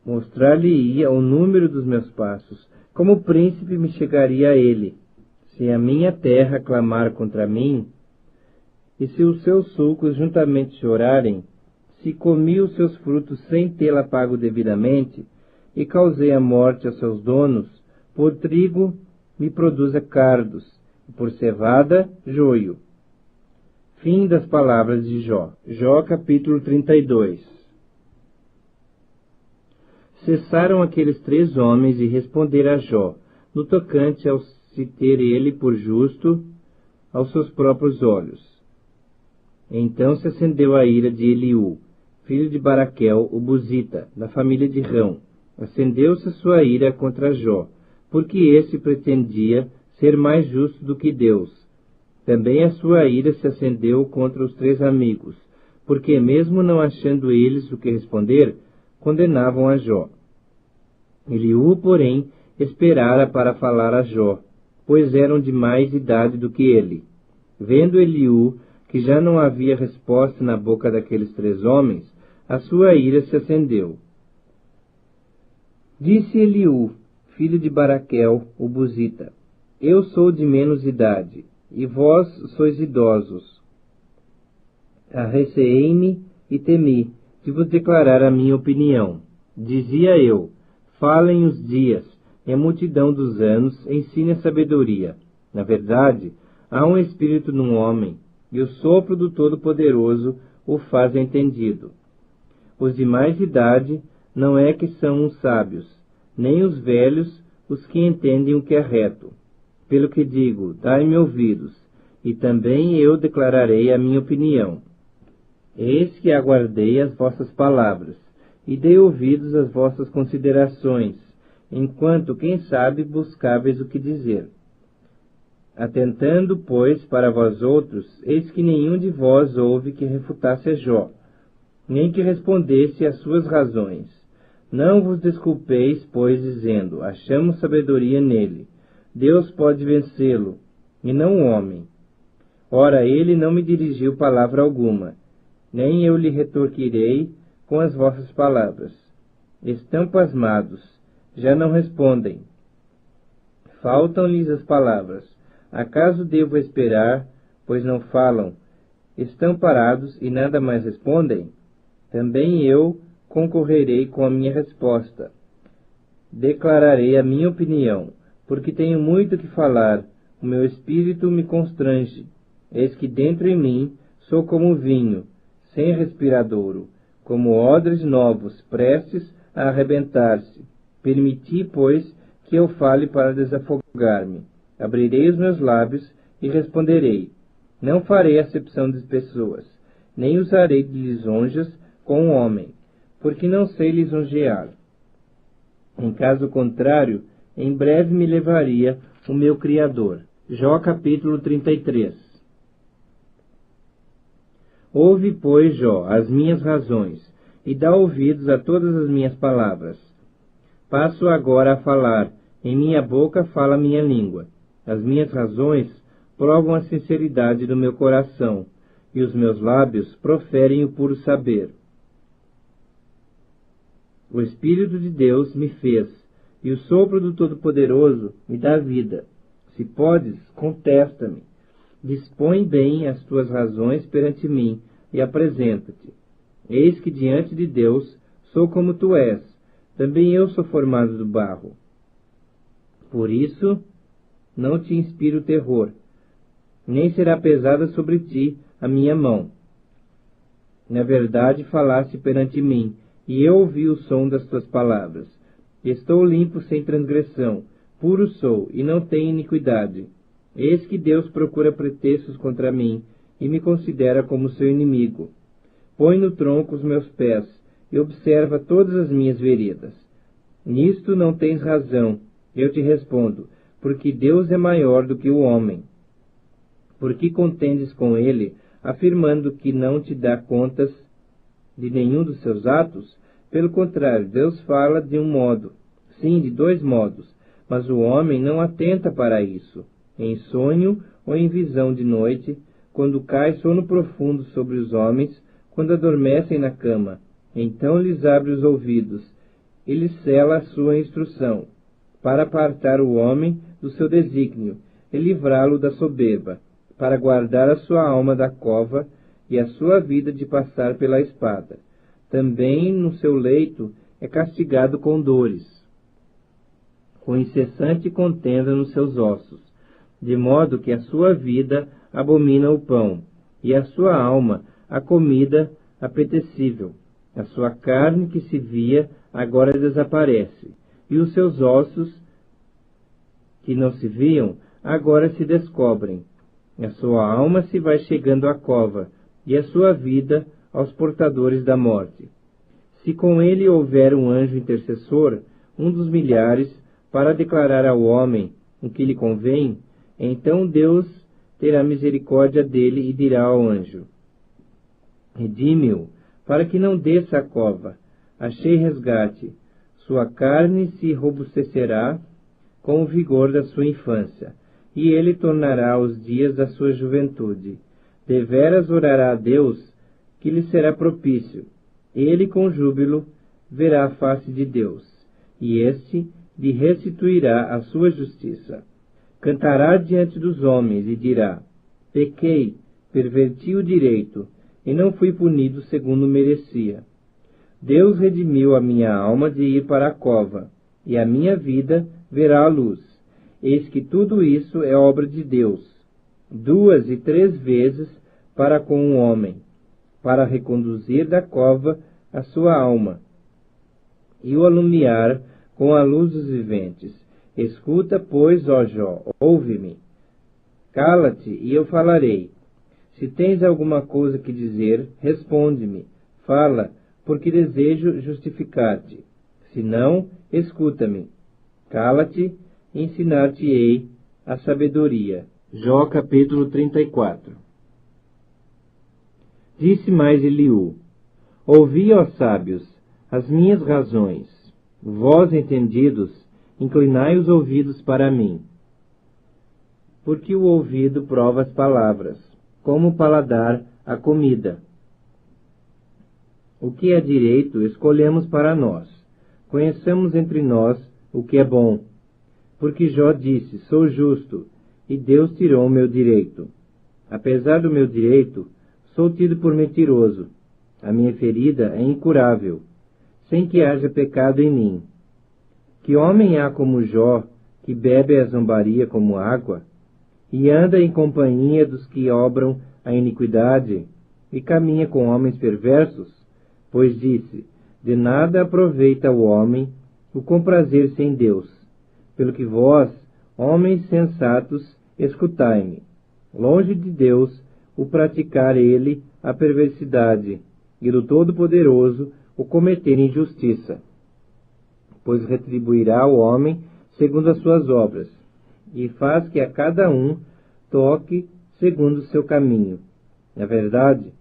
Mostrar-lhe-ia o número dos meus passos, como príncipe me chegaria a ele. Se a minha terra clamar contra mim, e se os seus sulcos juntamente chorarem, se comi os seus frutos sem tê-la pago devidamente, e causei a morte aos seus donos, por trigo me produza cardos, e por cevada, joio. Fim das palavras de Jó. Jó, capítulo 32. Cessaram aqueles 3 homens de responder a Jó, no tocante ao se ter ele por justo aos seus próprios olhos. Então se acendeu a ira de Eliú, filho de Baraquel, o Buzita, da família de Rão. Acendeu-se a sua ira contra Jó, porque esse pretendia ser mais justo do que Deus. Também a sua ira se acendeu contra os 3 amigos, porque mesmo não achando eles o que responder, condenavam a Jó. Eliú, porém, esperara para falar a Jó, pois eram de mais idade do que ele. Vendo Eliú que já não havia resposta na boca daqueles 3 homens, a sua ira se acendeu. Disse Eliú, filho de Baraquel, o Buzita, eu sou de menos idade, e vós sois idosos. Arreceei-me e temi de vos declarar a minha opinião. Dizia eu, falem os dias, e a multidão dos anos ensine a sabedoria. Na verdade, há um espírito num homem, e o sopro do Todo-Poderoso o faz entendido. Os de mais idade não é que são os sábios, nem os velhos os que entendem o que é reto. Pelo que digo, dai-me ouvidos, e também eu declararei a minha opinião. Eis que aguardei as vossas palavras, e dei ouvidos às vossas considerações, enquanto, quem sabe, buscáveis o que dizer. Atentando, pois, para vós outros, eis que nenhum de vós houve que refutasse a Jó, nem que respondesse às suas razões. Não vos desculpeis, pois, dizendo, achamos sabedoria nele. Deus pode vencê-lo, e não o homem. Ora, ele não me dirigiu palavra alguma, nem eu lhe retorquirei com as vossas palavras. Estão pasmados, já não respondem. Faltam-lhes as palavras. Acaso devo esperar, pois não falam? Estão parados e nada mais respondem? Também eu concorrerei com a minha resposta. Declararei a minha opinião, porque tenho muito que falar, o meu espírito me constrange. Eis que dentro em mim sou como vinho, sem respiradouro, como odres novos, prestes a arrebentar-se. Permiti, pois, que eu fale para desafogar-me. Abrirei os meus lábios e responderei. Não farei acepção de pessoas, nem usarei de lisonjas com o homem, porque não sei lisonjear. Em caso contrário, em breve me levaria o meu Criador. Jó capítulo 33. Ouve, pois, Jó, as minhas razões, e dá ouvidos a todas as minhas palavras. Passo agora a falar, em minha boca fala minha língua. As minhas razões provam a sinceridade do meu coração, e os meus lábios proferem o puro saber. O Espírito de Deus me fez, e o sopro do Todo-Poderoso me dá vida. Se podes, contesta-me. Dispõe bem as tuas razões perante mim, e apresenta-te. Eis que diante de Deus sou como tu és, também eu sou formado do barro. Por isso, não te inspiro terror, nem será pesada sobre ti a minha mão. Na verdade falaste perante mim, e eu ouvi o som das tuas palavras. Estou limpo sem transgressão, puro sou, e não tenho iniquidade. Eis que Deus procura pretextos contra mim, e me considera como seu inimigo. Põe no tronco os meus pés, e observa todas as minhas veredas. Nisto não tens razão, eu te respondo, porque Deus é maior do que o homem. Por que contendes com ele, afirmando que não te dá contas de nenhum dos seus atos? Pelo contrário, Deus fala de um modo, sim, de dois modos, mas o homem não atenta para isso. Em sonho ou em visão de noite, quando cai sono profundo sobre os homens, quando adormecem na cama, então lhes abre os ouvidos, e lhes cela a sua instrução, para apartar o homem do seu desígnio, e livrá-lo da soberba, para guardar a sua alma da cova, e a sua vida de passar pela espada. Também no seu leito é castigado com dores, com incessante contenda nos seus ossos, de modo que a sua vida abomina o pão, e a sua alma a comida apetecível. A sua carne que se via agora desaparece, e os seus ossos que não se viam agora se descobrem. A sua alma se vai chegando à cova, e a sua vida aos portadores da morte. Se com ele houver um anjo intercessor, um dos milhares, para declarar ao homem o que lhe convém, então Deus terá misericórdia dele e dirá ao anjo: redime-o, para que não desça a cova. Achei resgate. Sua carne se robustecerá com o vigor da sua infância, e ele tornará os dias da sua juventude. Deveras orará a Deus, que lhe será propício. Ele com júbilo verá a face de Deus, e este lhe restituirá a sua justiça. Cantará diante dos homens e dirá: pequei, perverti o direito, e não fui punido segundo merecia. Deus redimiu a minha alma de ir para a cova, e a minha vida verá a luz. Eis que tudo isso é obra de Deus, 2 e 3 vezes para com o homem, para reconduzir da cova a sua alma, e o alumiar com a luz dos viventes. Escuta, pois, ó Jó, ouve-me. Cala-te, e eu falarei. Se tens alguma coisa que dizer, responde-me. Fala, porque desejo justificar-te. Se não, escuta-me. Cala-te, ensinar-te-ei a sabedoria. Jó capítulo 34. Disse mais Eliú: ouvi, ó sábios, as minhas razões. Vós, entendidos, inclinai os ouvidos para mim. Porque o ouvido prova as palavras, como o paladar a comida. O que é direito, escolhemos para nós. Conheçamos entre nós o que é bom. Porque Jó disse: sou justo, e Deus tirou o meu direito. Apesar do meu direito, sou tido por mentiroso. A minha ferida é incurável, sem que haja pecado em mim. Que homem há como Jó, que bebe a zombaria como água, e anda em companhia dos que obram a iniquidade, e caminha com homens perversos? Pois disse: de nada aproveita o homem o comprazer-se em Deus. Pelo que vós, homens sensatos, escutai-me. Longe de Deus o praticar ele a perversidade, e do Todo-Poderoso o cometer injustiça. Pois retribuirá o homem segundo as suas obras, e faz que a cada um toque segundo o seu caminho. Na verdade,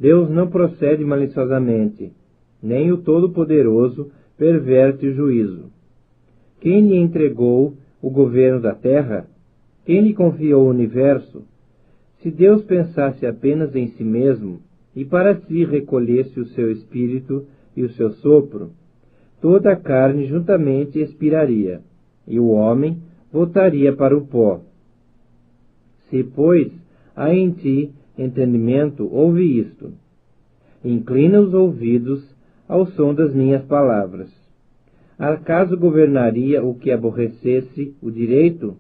Deus não procede maliciosamente, nem o Todo-Poderoso perverte o juízo. Quem lhe entregou o governo da terra? Quem lhe confiou o universo? Se Deus pensasse apenas em si mesmo, e para si recolhesse o seu espírito e o seu sopro, toda a carne juntamente expiraria, e o homem voltaria para o pó. Se, pois, há em ti entendimento, ouve isto. Inclina os ouvidos ao som das minhas palavras. Acaso governaria o que aborrecesse o direito?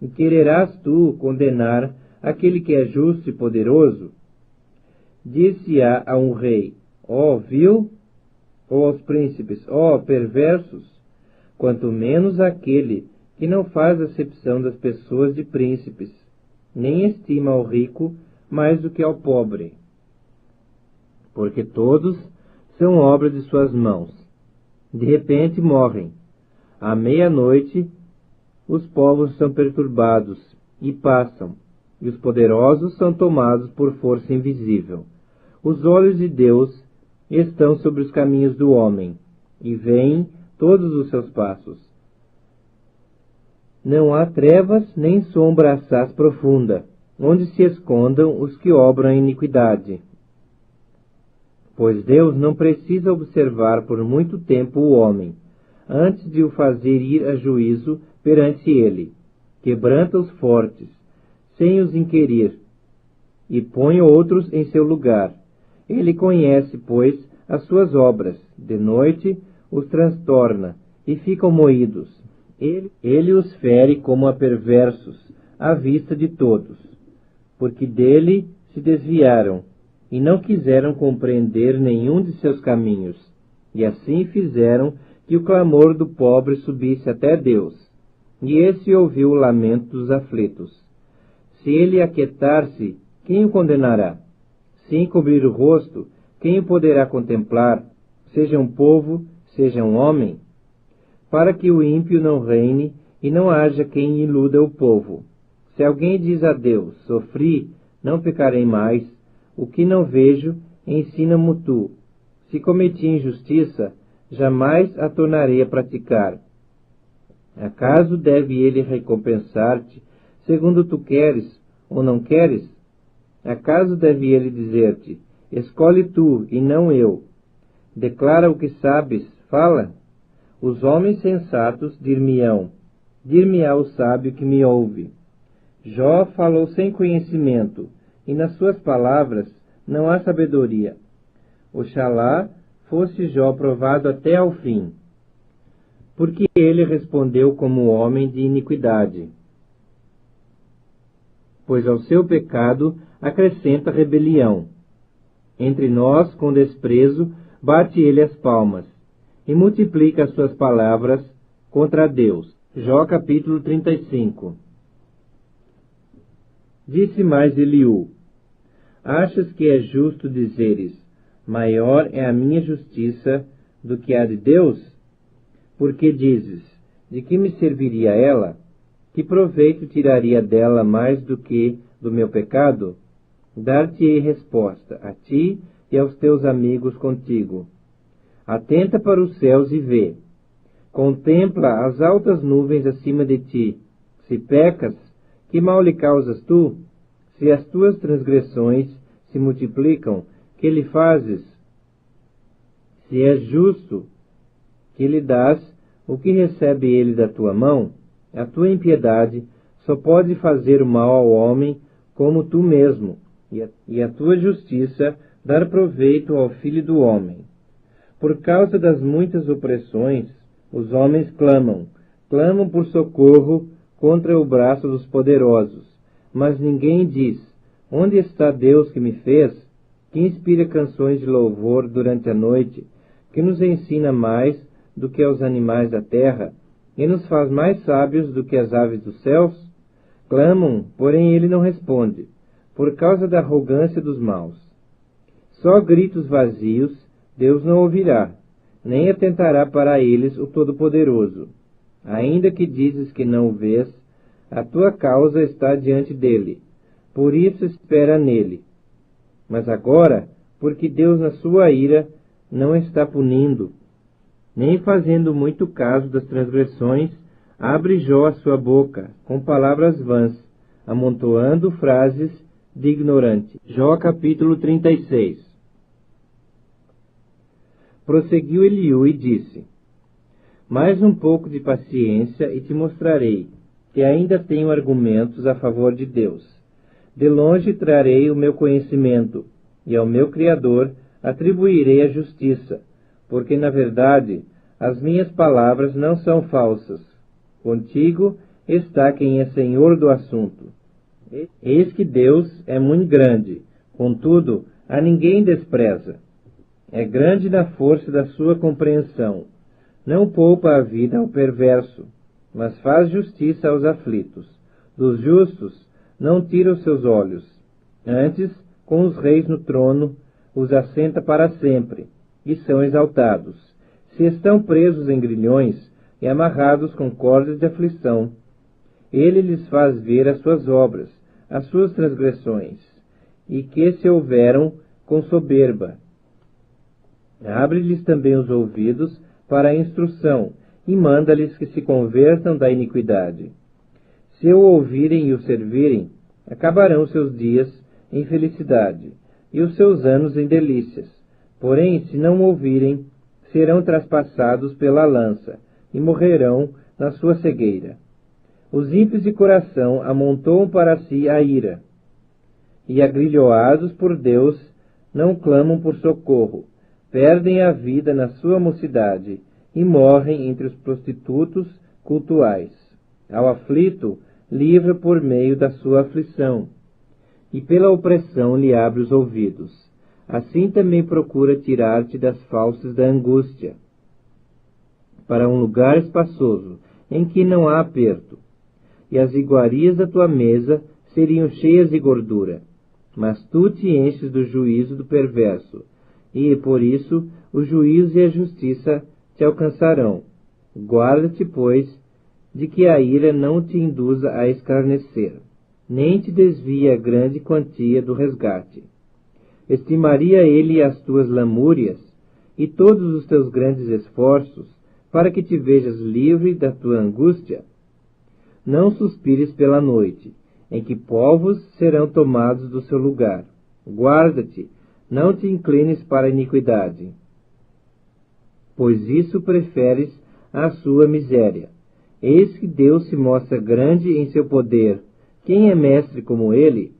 E quererás tu condenar aquele que é justo e poderoso? Dir-se-á a um rei, ó vil, ou aos príncipes, ó perversos, quanto menos aquele que não faz acepção das pessoas de príncipes, nem estima ao rico mais do que ao pobre. Porque todos são obra de suas mãos. De repente morrem. À meia-noite, os povos são perturbados e passam, e os poderosos são tomados por força invisível. Os olhos de Deus estão sobre os caminhos do homem, e veem todos os seus passos. Não há trevas nem sombra assaz profunda, onde se escondam os que obram a iniquidade. Pois Deus não precisa observar por muito tempo o homem, antes de o fazer ir a juízo perante ele. Quebranta os fortes, sem os inquirir, e põe outros em seu lugar. Ele conhece, pois, as suas obras. De noite os transtorna, e ficam moídos. Ele os fere como a perversos, à vista de todos, porque dele se desviaram, e não quiseram compreender nenhum de seus caminhos, e assim fizeram que o clamor do pobre subisse até Deus, e esse ouviu o lamento dos aflitos. Se ele aquietar-se, quem o condenará? Se encobrir o rosto, quem o poderá contemplar? Seja um povo, seja um homem? Para que o ímpio não reine, e não haja quem iluda o povo. Se alguém diz a Deus, sofri, não pecarei mais, o que não vejo, ensina-mo tu. Se cometi injustiça, jamais a tornarei a praticar. Acaso deve ele recompensar-te, segundo tu queres ou não queres? Acaso deve ele dizer-te, escolhe tu e não eu? Declara o que sabes, fala. Os homens sensatos dir-me-ão, dir-me-á o sábio que me ouve. Jó falou sem conhecimento, e nas suas palavras não há sabedoria. Oxalá fosse Jó provado até ao fim, porque ele respondeu como homem de iniquidade, pois ao seu pecado acrescenta rebelião. Entre nós, com desprezo, bate ele as palmas, e multiplica as suas palavras contra Deus. Jó capítulo 35. Disse mais Eliú, achas que é justo dizeres, maior é a minha justiça do que a de Deus? Porque dizes, de que me serviria ela? Que proveito tiraria dela mais do que do meu pecado? Dar-te-ei resposta, a ti e aos teus amigos contigo. Atenta para os céus e vê. Contempla as altas nuvens acima de ti. Se pecas, que mal lhe causas tu? Se as tuas transgressões se multiplicam, que lhe fazes? Se és justo, que lhe dás o que recebe ele da tua mão? A tua impiedade só pode fazer o mal ao homem como tu mesmo, e a tua justiça dar proveito ao filho do homem. Por causa das muitas opressões, os homens clamam por socorro contra o braço dos poderosos. Mas ninguém diz, onde está Deus que me fez, que inspira canções de louvor durante a noite, que nos ensina mais do que aos animais da terra, e nos faz mais sábios do que as aves dos céus? Clamam, porém ele não responde, por causa da arrogância dos maus. Só gritos vazios Deus não ouvirá, nem atentará para eles o Todo-Poderoso. Ainda que dizes que não o vês, a tua causa está diante dele, por isso espera nele. Mas agora, porque Deus na sua ira não está punindo, nem fazendo muito caso das transgressões, abre Jó a sua boca com palavras vãs, amontoando frases de ignorante. Jó capítulo 36. Prosseguiu Eliú e disse: mais um pouco de paciência e te mostrarei que ainda tenho argumentos a favor de Deus. De longe trarei o meu conhecimento, e ao meu Criador atribuirei a justiça, porque, na verdade, as minhas palavras não são falsas. Contigo está quem é senhor do assunto. Eis que Deus é muito grande, contudo, a ninguém despreza. É grande na força da sua compreensão. Não poupa a vida ao perverso, mas faz justiça aos aflitos. Dos justos não tira os seus olhos. Antes, com os reis no trono, os assenta para sempre, e são exaltados. Se estão presos em grilhões e amarrados com cordas de aflição, ele lhes faz ver as suas obras, as suas transgressões, e que se houveram com soberba. Abre-lhes também os ouvidos para a instrução, e manda-lhes que se convertam da iniquidade. Se o ouvirem e o servirem, acabarão seus dias em felicidade, e os seus anos em delícias. Porém, se não ouvirem, serão traspassados pela lança, e morrerão na sua cegueira. Os ímpios de coração amontoam para si a ira, e agrilhoados por Deus, não clamam por socorro, perdem a vida na sua mocidade, e morrem entre os prostitutos cultuais. Ao aflito, livra por meio da sua aflição, e pela opressão lhe abre os ouvidos. Assim também procura tirar-te das falsas da angústia, para um lugar espaçoso, em que não há aperto, e as iguarias da tua mesa seriam cheias de gordura. Mas tu te enches do juízo do perverso, e, por isso, o juízo e a justiça te alcançarão. Guarda-te, pois, de que a ira não te induza a escarnecer, nem te desvie a grande quantia do resgate. Estimaria ele as tuas lamúrias e todos os teus grandes esforços, para que te vejas livre da tua angústia? Não suspires pela noite, em que povos serão tomados do seu lugar. Guarda-te, não te inclines para a iniquidade, pois isso preferes à sua miséria. Eis que Deus se mostra grande em seu poder. Quem é mestre como ele?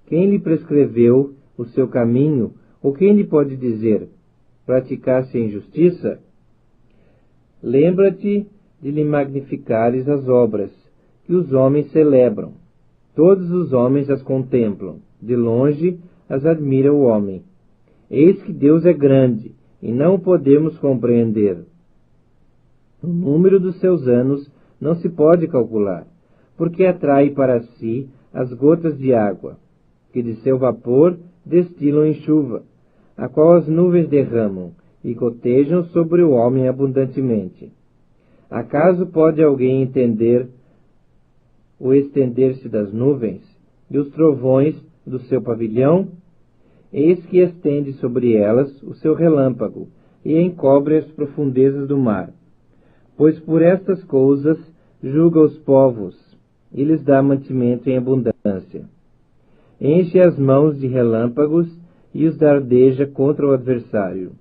Quem lhe prescreveu o seu caminho, ou quem lhe pode dizer: praticar-se em justiça? Lembra-te de lhe magnificares as obras, que os homens celebram. Todos os homens as contemplam, de longe as admira o homem. Eis que Deus é grande, e não o podemos compreender. O número dos seus anos não se pode calcular, porque atrai para si as gotas de água, que de seu vapor destilam em chuva, a qual as nuvens derramam, e gotejam sobre o homem abundantemente. Acaso pode alguém entender o estender-se das nuvens, e os trovões do seu pavilhão? Eis que estende sobre elas o seu relâmpago, e encobre as profundezas do mar. Pois por estas coisas julga os povos, e lhes dá mantimento em abundância. Enche as mãos de relâmpagos, e os dardeja contra o adversário.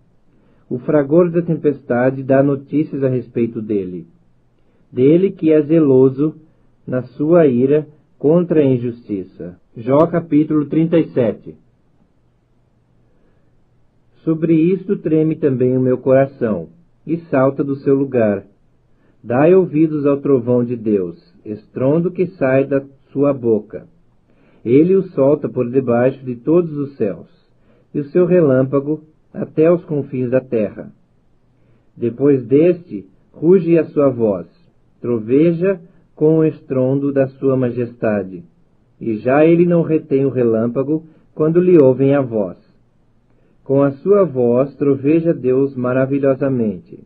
O fragor da tempestade dá notícias a respeito dele. Dele que é zeloso na sua ira contra a injustiça. Jó capítulo 37. Sobre isto treme também o meu coração, e salta do seu lugar. Dai ouvidos ao trovão de Deus, estrondo que sai da sua boca. Ele o solta por debaixo de todos os céus, e o seu relâmpago até os confins da terra. Depois deste, ruge a sua voz, troveja com o estrondo da sua majestade, e já ele não retém o relâmpago quando lhe ouvem a voz. Com a sua voz troveja Deus maravilhosamente.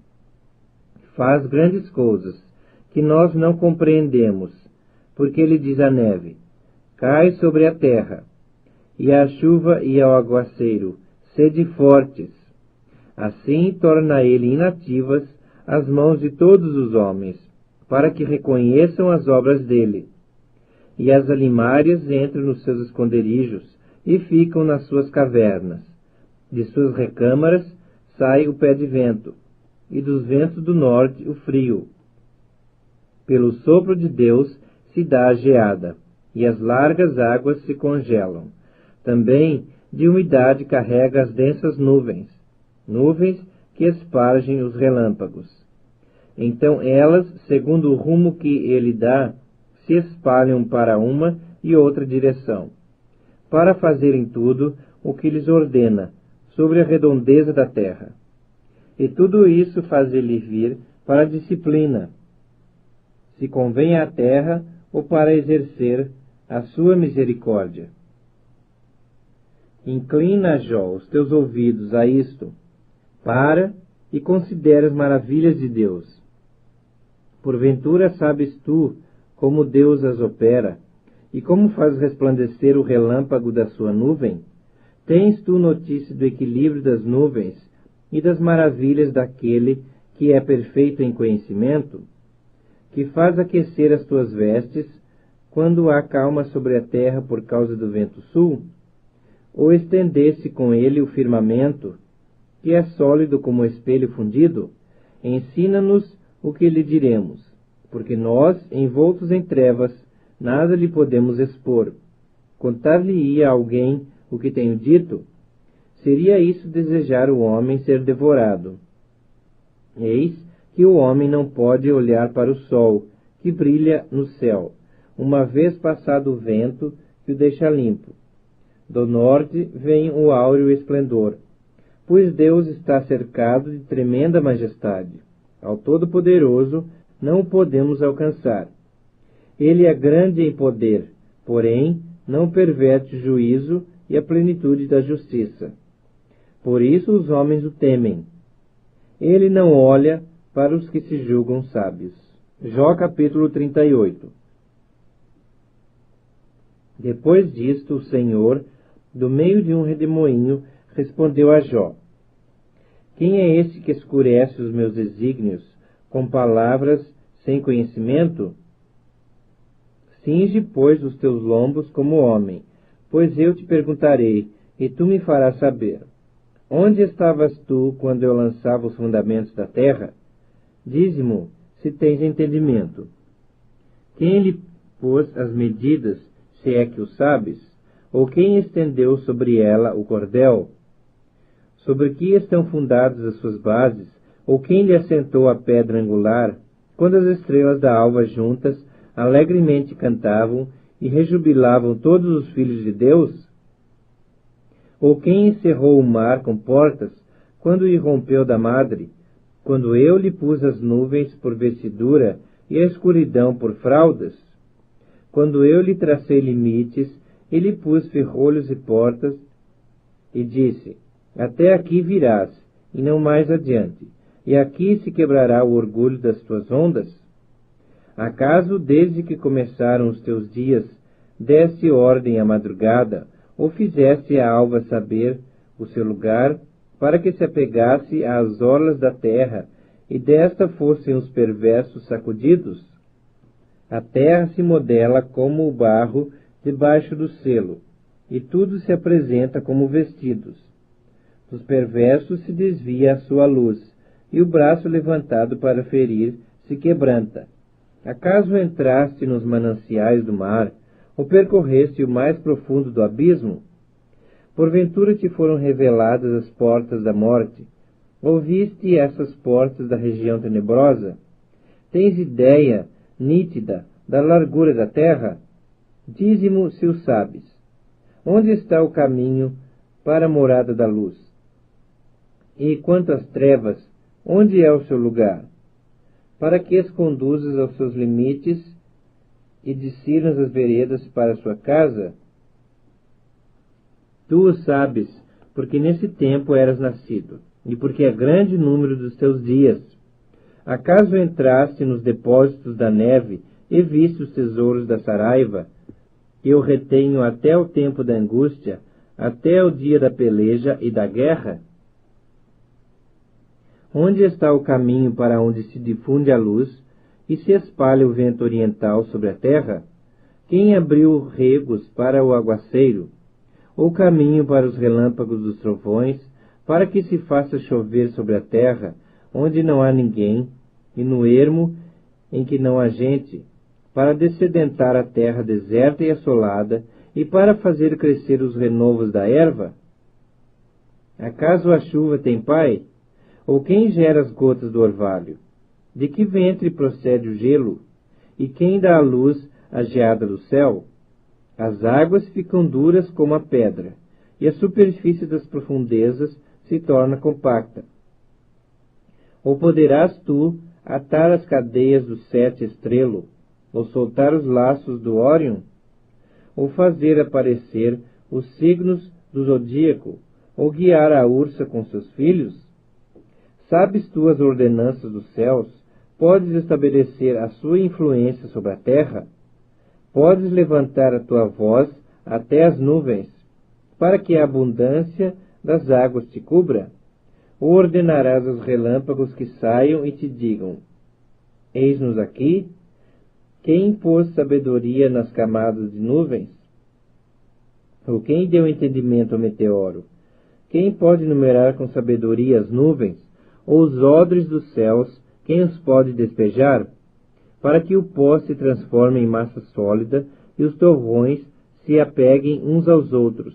Faz grandes coisas, que nós não compreendemos, porque ele diz à neve: cai sobre a terra, e à chuva e ao aguaceiro, sede fortes. Assim torna ele inativas as mãos de todos os homens, para que reconheçam as obras dele. E as alimárias entram nos seus esconderijos e ficam nas suas cavernas. De suas recâmaras sai o pé de vento, e dos ventos do norte o frio. Pelo sopro de Deus se dá a geada, e as largas águas se congelam. Também de umidade carrega as densas nuvens, nuvens que espargem os relâmpagos. Então elas, segundo o rumo que ele dá, se espalham para uma e outra direção, para fazerem tudo o que lhes ordena, sobre a redondeza da terra. E tudo isso faz ele vir para a disciplina, se convém à terra ou para exercer a sua misericórdia. Inclina, Jó, os teus ouvidos a isto, para e considera as maravilhas de Deus. Porventura sabes tu como Deus as opera, e como faz resplandecer o relâmpago da sua nuvem? Tens tu notícia do equilíbrio das nuvens e das maravilhas daquele que é perfeito em conhecimento, que faz aquecer as tuas vestes quando há calma sobre a terra por causa do vento sul? Ou estender-se com ele o firmamento, que é sólido como espelho fundido? Ensina-nos o que lhe diremos, porque nós, envoltos em trevas, nada lhe podemos expor. Contar-lhe-ia a alguém o que tenho dito? Seria isso desejar o homem ser devorado. Eis que o homem não pode olhar para o sol, que brilha no céu, uma vez passado o vento que o deixa limpo. Do norte vem o áureo esplendor, pois Deus está cercado de tremenda majestade. Ao Todo-Poderoso não o podemos alcançar. Ele é grande em poder, porém não perverte o juízo e a plenitude da justiça. Por isso os homens o temem. Ele não olha para os que se julgam sábios. Jó capítulo 38. Depois disto, o Senhor, do meio de um redemoinho, respondeu a Jó: Quem é este que escurece os meus desígnios com palavras sem conhecimento? Cinge, pois, os teus lombos como homem, pois eu te perguntarei, e tu me farás saber. Onde estavas tu quando eu lançava os fundamentos da terra? Dize-mo, se tens entendimento. Quem lhe pôs as medidas, se é que o sabes? Ou quem estendeu sobre ela o cordel? Sobre que estão fundadas as suas bases? Ou quem lhe assentou a pedra angular? Quando as estrelas da alva juntas alegremente cantavam e rejubilavam todos os filhos de Deus? Ou quem encerrou o mar com portas, quando o irrompeu da madre? Quando eu lhe pus as nuvens por vestidura e a escuridão por fraldas? Quando eu lhe tracei limites e lhe pus ferrolhos e portas, e disse: Até aqui virás, e não mais adiante, e aqui se quebrará o orgulho das tuas ondas? Acaso, desde que começaram os teus dias, deste ordem à madrugada, ou fizeste a alva saber o seu lugar, para que se apegasse às orlas da terra, e desta fossem os perversos sacudidos? A terra se modela como o barro debaixo do selo, e tudo se apresenta como vestidos. Dos perversos se desvia a sua luz, e o braço levantado para ferir se quebranta. Acaso entraste nos mananciais do mar, ou percorreste o mais profundo do abismo? Porventura te foram reveladas as portas da morte? Ouviste essas portas da região tenebrosa? Tens ideia nítida da largura da terra? Dize-mo se o sabes. Onde está o caminho para a morada da luz? E quanto às trevas, onde é o seu lugar? Para que as conduzas aos seus limites e discernas as veredas para a sua casa? Tu o sabes, porque nesse tempo eras nascido, e porque é grande o número dos teus dias. Acaso entraste nos depósitos da neve e viste os tesouros da saraiva, que eu retenho até o tempo da angústia, até o dia da peleja e da guerra? Onde está o caminho para onde se difunde a luz e se espalha o vento oriental sobre a terra? Quem abriu regos para o aguaceiro, ou caminho para os relâmpagos dos trovões, para que se faça chover sobre a terra, onde não há ninguém, e no ermo em que não há gente, para dessedentar a terra deserta e assolada, e para fazer crescer os renovos da erva? Acaso a chuva tem pai? Ou quem gera as gotas do orvalho? De que ventre procede o gelo? E quem dá à luz a geada do céu? As águas ficam duras como a pedra, e a superfície das profundezas se torna compacta. Ou poderás tu atar as cadeias do 7 estrelo, ou soltar os laços do Órion, ou fazer aparecer os signos do zodíaco, ou guiar a ursa com seus filhos? Sabes tu as ordenanças dos céus? Podes estabelecer a sua influência sobre a terra? Podes levantar a tua voz até as nuvens, para que a abundância das águas te cubra? Ou ordenarás aos relâmpagos que saiam e te digam: eis-nos aqui? Quem pôs sabedoria nas camadas de nuvens? Ou quem deu entendimento ao meteoro? Quem pode numerar com sabedoria as nuvens? Ou os odres dos céus, quem os pode despejar? Para que o pó se transforme em massa sólida e os torrões se apeguem uns aos outros.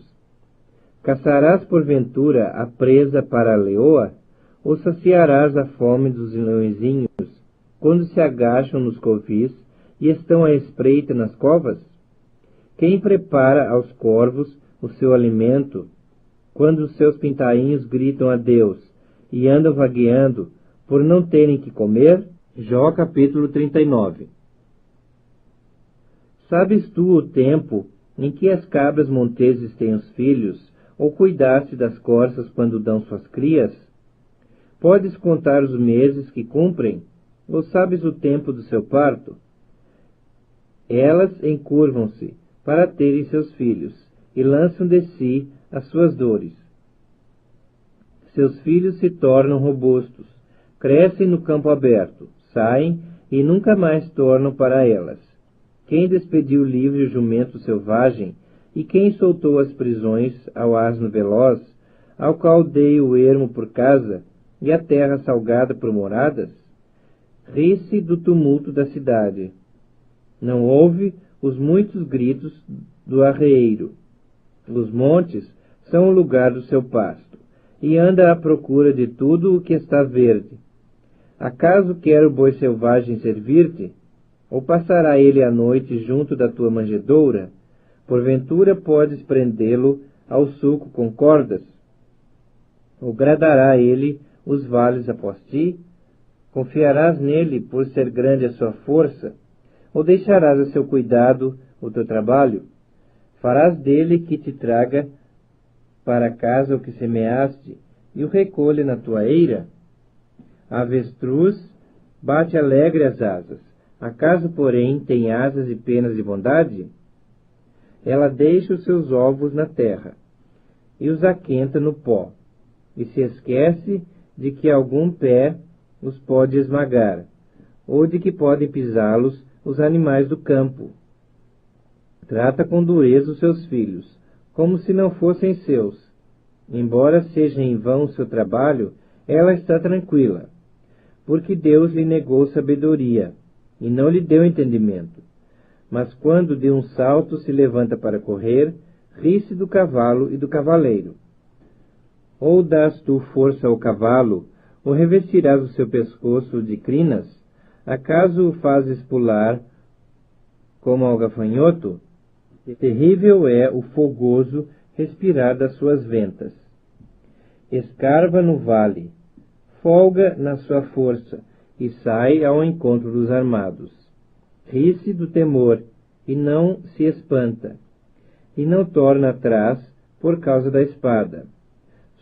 Caçarás porventura a presa para a leoa? Ou saciarás a fome dos leõezinhos, quando se agacham nos covis e estão à espreita nas covas? Quem prepara aos corvos o seu alimento, quando os seus pintainhos gritam a Deus e andam vagueando por não terem que comer? Jó capítulo 39. Sabes tu o tempo em que as cabras monteses têm os filhos, ou cuidaste das corças quando dão suas crias? Podes contar os meses que cumprem, ou sabes o tempo do seu parto? Elas encurvam-se para terem seus filhos, e lançam de si as suas dores. Seus filhos se tornam robustos, crescem no campo aberto, saem e nunca mais tornam para elas. Quem despediu livre o jumento selvagem, e quem soltou as prisões ao asno veloz, ao qual dei o ermo por casa, e a terra salgada por moradas? Ri-se do tumulto da cidade. Não ouve os muitos gritos do arreeiro. Os montes são o lugar do seu pasto, e anda à procura de tudo o que está verde. Acaso quer o boi selvagem servir-te? Ou passará ele a noite junto da tua manjedoura? Porventura podes prendê-lo ao sulco com cordas? Ou gradará ele os vales após ti? Confiarás nele por ser grande a sua força? Ou deixarás a seu cuidado o teu trabalho? Farás dele que te traga para casa o que semeaste, e o recolhe na tua eira? A avestruz bate alegre as asas. Acaso, porém, tem asas e penas de bondade? Ela deixa os seus ovos na terra, e os aquenta no pó, e se esquece de que algum pé os pode esmagar, ou de que podem pisá-los os animais do campo. Trata com dureza os seus filhos, como se não fossem seus. Embora seja em vão o seu trabalho, ela está tranquila, porque Deus lhe negou sabedoria, e não lhe deu entendimento. Mas quando de um salto se levanta para correr, ri-se do cavalo e do cavaleiro. Ou dás tu força ao cavalo, ou revestirás o seu pescoço de crinas? Acaso o fazes pular como ao gafanhoto? Terrível é o fogoso respirar das suas ventas. Escarva no vale, folga na sua força, e sai ao encontro dos armados. Ri-se do temor, e não se espanta, e não torna atrás por causa da espada.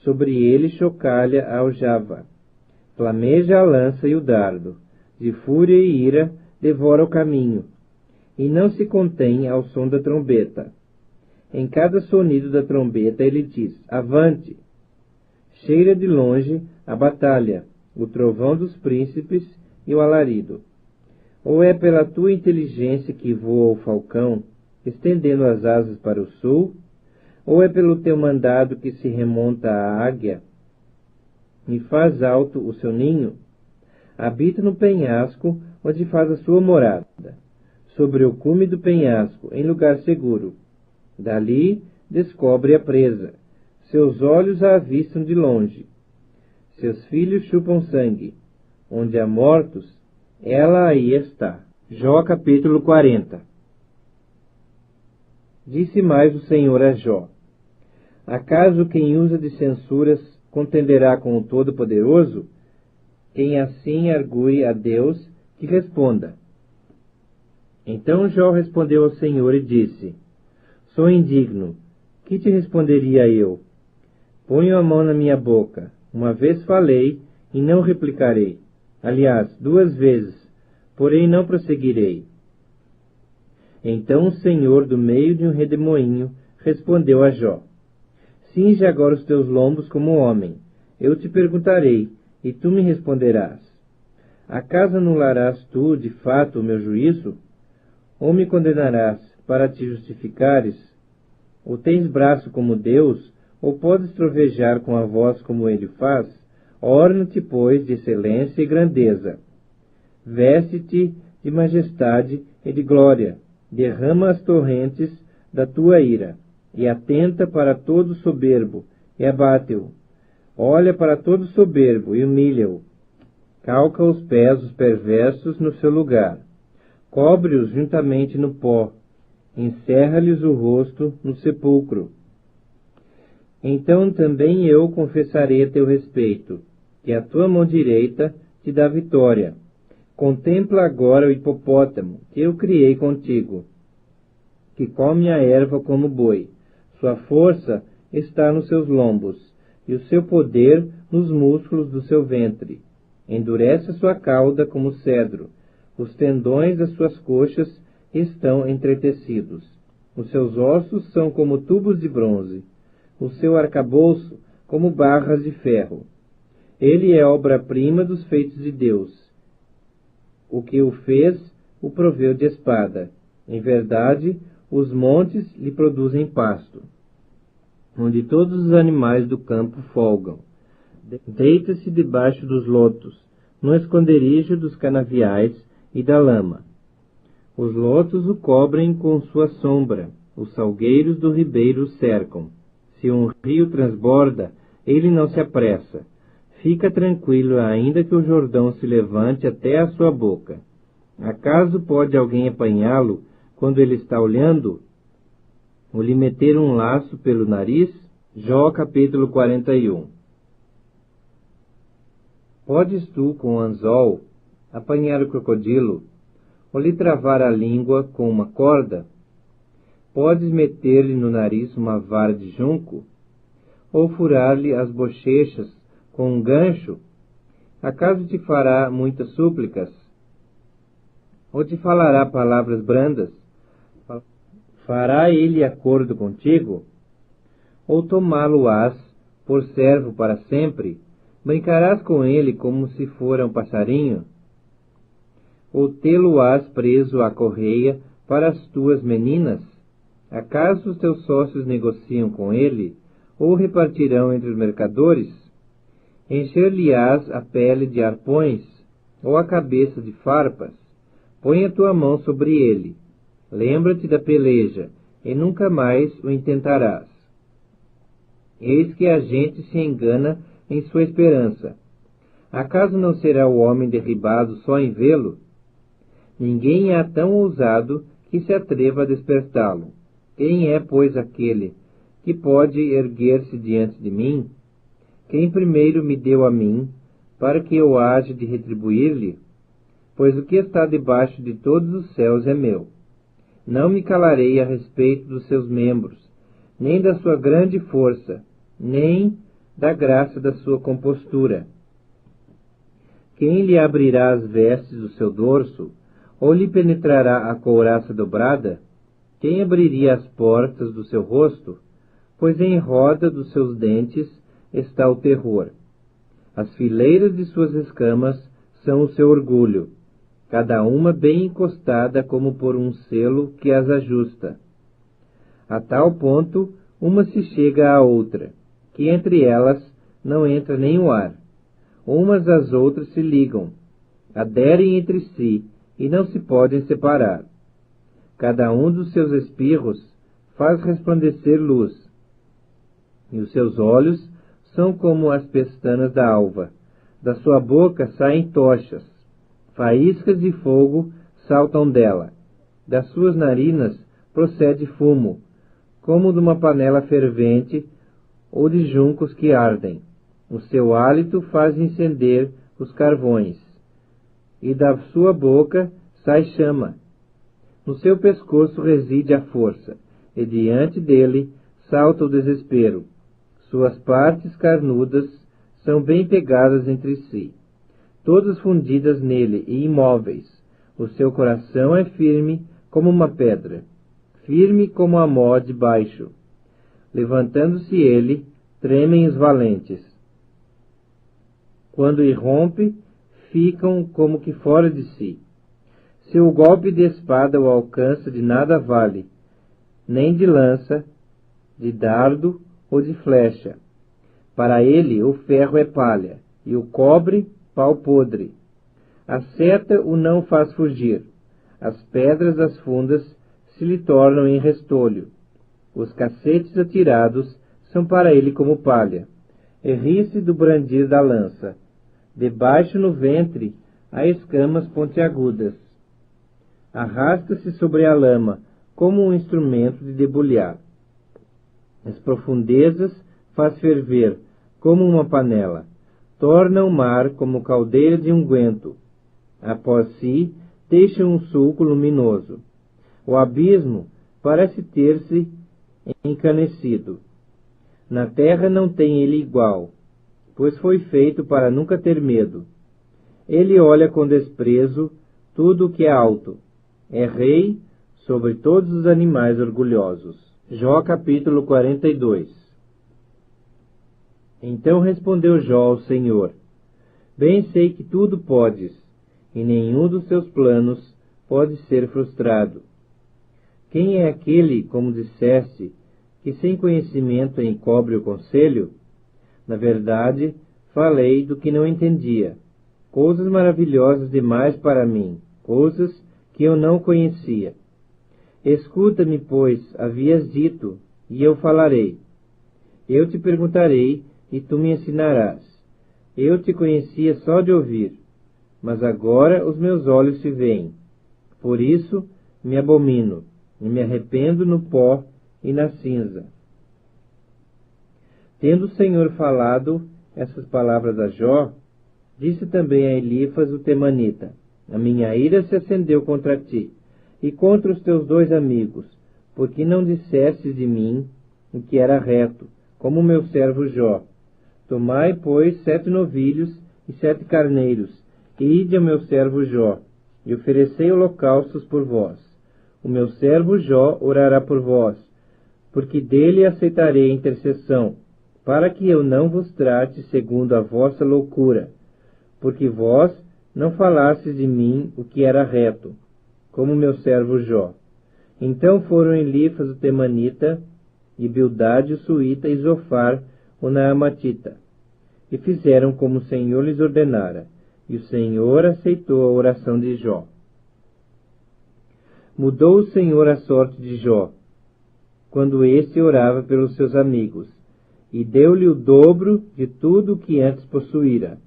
Sobre ele chocalha a aljava, flameja a lança e o dardo, de fúria e ira devora o caminho, e não se contém ao som da trombeta. Em cada sonido da trombeta ele diz: avante! Cheira de longe a batalha, o trovão dos príncipes e o alarido. Ou é pela tua inteligência que voa o falcão, estendendo as asas para o sul, ou é pelo teu mandado que se remonta a águia e faz alto o seu ninho? Habita no penhasco, onde faz a sua morada, sobre o cume do penhasco, em lugar seguro. Dali descobre a presa. Seus olhos a avistam de longe. Seus filhos chupam sangue. Onde há mortos, ela aí está. Jó capítulo 40. Disse mais o Senhor a Jó: acaso quem usa de censuras contenderá com o Todo-Poderoso? Quem assim argue a Deus, que responda. Então Jó respondeu ao Senhor e disse: sou indigno, que te responderia eu? Ponho a mão na minha boca, uma vez falei e não replicarei. Aliás, 2 vezes, porém não prosseguirei. Então o Senhor, do meio de um redemoinho, respondeu a Jó: cinge agora os teus lombos como homem. Eu te perguntarei, e tu me responderás. Acaso anularás tu, de fato, o meu juízo? Ou me condenarás para te justificares? Ou tens braço como Deus, ou podes trovejar com a voz como ele faz? Orna-te, pois, de excelência e grandeza. Veste-te de majestade e de glória. Derrama as torrentes da tua ira, e atenta para todo soberbo, e abate-o. Olha para todo soberbo, e humilha-o. Calca os pés os perversos no seu lugar. Cobre-os juntamente no pó. Encerra-lhes o rosto no sepulcro. Então também eu confessarei a teu respeito, que a tua mão direita te dá vitória. Contempla agora o hipopótamo, que eu criei contigo, que come a erva como boi. Sua força está nos seus lombos, e o seu poder nos músculos do seu ventre. Endurece a sua cauda como cedro. Os tendões das suas coxas estão entretecidos. Os seus ossos são como tubos de bronze. O seu arcabouço como barras de ferro. Ele é obra-prima dos feitos de Deus. O que o fez, o proveu de espada. Em verdade, os montes lhe produzem pasto, onde todos os animais do campo folgam. Deita-se debaixo dos lotos, no esconderijo dos canaviais e da lama. Os lotos o cobrem com sua sombra, os salgueiros do ribeiro o cercam. Se um rio transborda, ele não se apressa. Fica tranquilo, ainda que o Jordão se levante até a sua boca. Acaso pode alguém apanhá-lo quando ele está olhando? Ou lhe meter um laço pelo nariz? Jó capítulo 41. Podes tu, com o anzol, apanhar o crocodilo, ou lhe travar a língua com uma corda? Podes meter-lhe no nariz uma vara de junco, ou furar-lhe as bochechas com um gancho? Acaso te fará muitas súplicas? Ou te falará palavras brandas? Fará ele acordo contigo? Ou tomá-lo-ás por servo para sempre? Brincarás com ele como se fora um passarinho? Ou tê-lo-ás preso à correia para as tuas meninas? Acaso os teus sócios negociam com ele, ou repartirão entre os mercadores? Encher-lhe-ás a pele de arpões, ou a cabeça de farpas? Põe a tua mão sobre ele. Lembra-te da peleja, e nunca mais o intentarás. Eis que a gente se engana em sua esperança. Acaso não será o homem derribado só em vê-lo? Ninguém há tão ousado que se atreva a despertá-lo. Quem é, pois, aquele que pode erguer-se diante de mim? Quem primeiro me deu a mim, para que eu haja de retribuir-lhe? Pois o que está debaixo de todos os céus é meu. Não me calarei a respeito dos seus membros, nem da sua grande força, nem da graça da sua compostura. Quem lhe abrirá as vestes do seu dorso, ou lhe penetrará a couraça dobrada? Quem abriria as portas do seu rosto? Pois em roda dos seus dentes está o terror. As fileiras de suas escamas são o seu orgulho, cada uma bem encostada como por um selo que as ajusta. A tal ponto, uma se chega à outra, que entre elas não entra nem o ar. Umas às outras se ligam, aderem entre si e não se podem separar. Cada um dos seus espirros faz resplandecer luz, e os seus olhos são como as pestanas da alva. Da sua boca saem tochas, faíscas de fogo saltam dela. Das suas narinas procede fumo, como de uma panela fervente ou de juncos que ardem. O seu hálito faz incender os carvões, e da sua boca sai chama. No seu pescoço reside a força, e diante dele salta o desespero. Suas partes carnudas são bem pegadas entre si, todas fundidas nele e imóveis. O seu coração é firme como uma pedra, firme como a mó de baixo. Levantando-se ele, tremem os valentes. Quando irrompe, ficam como que fora de si. Seu golpe de espada o alcança de nada vale, nem de lança, de dardo ou de flecha. Para ele o ferro é palha, e o cobre pau podre. A seta o não faz fugir. As pedras das fundas se lhe tornam em restolho. Os cacetes atirados são para ele como palha. Ri-se do brandir da lança. Debaixo no ventre há escamas pontiagudas. Arrasta-se sobre a lama, como um instrumento de debulhar. As profundezas faz ferver, como uma panela. Torna o mar como caldeira de unguento. Após si, deixa um sulco luminoso. O abismo parece ter-se encanecido. Na terra não tem ele igual, pois foi feito para nunca ter medo. Ele olha com desprezo tudo o que é alto. É rei sobre todos os animais orgulhosos. Jó capítulo 42. Então respondeu Jó ao Senhor: Bem sei que tudo podes, e nenhum dos teus planos pode ser frustrado. Quem é aquele, como disseste, que sem conhecimento encobre o conselho? Na verdade, falei do que não entendia, coisas maravilhosas demais para mim, coisas que eu não conhecia. Escuta-me, pois, havias dito, e eu falarei. Eu te perguntarei, e tu me ensinarás. Eu te conhecia só de ouvir, mas agora os meus olhos te veem. Por isso me abomino, e me arrependo no pó e na cinza. Tendo o Senhor falado essas palavras a Jó, disse também a Elifas o temanita: A minha ira se acendeu contra ti, e contra os teus dois amigos, porque não dissestes de mim o que era reto, como o meu servo Jó. Tomai, pois, 7 novilhos e 7 carneiros, e ide ao meu servo Jó, e oferecei holocaustos por vós. O meu servo Jó orará por vós, porque dele aceitarei a intercessão, para que eu não vos trate segundo a vossa loucura, porque vós não falastes de mim o que era reto, como meu servo Jó. Então foram Elifas o temanita, e Bildade o suíta, e Zofar o naamatita, e fizeram como o Senhor lhes ordenara, e o Senhor aceitou a oração de Jó. Mudou o Senhor a sorte de Jó, quando este orava pelos seus amigos, e deu-lhe o dobro de tudo o que antes possuíra.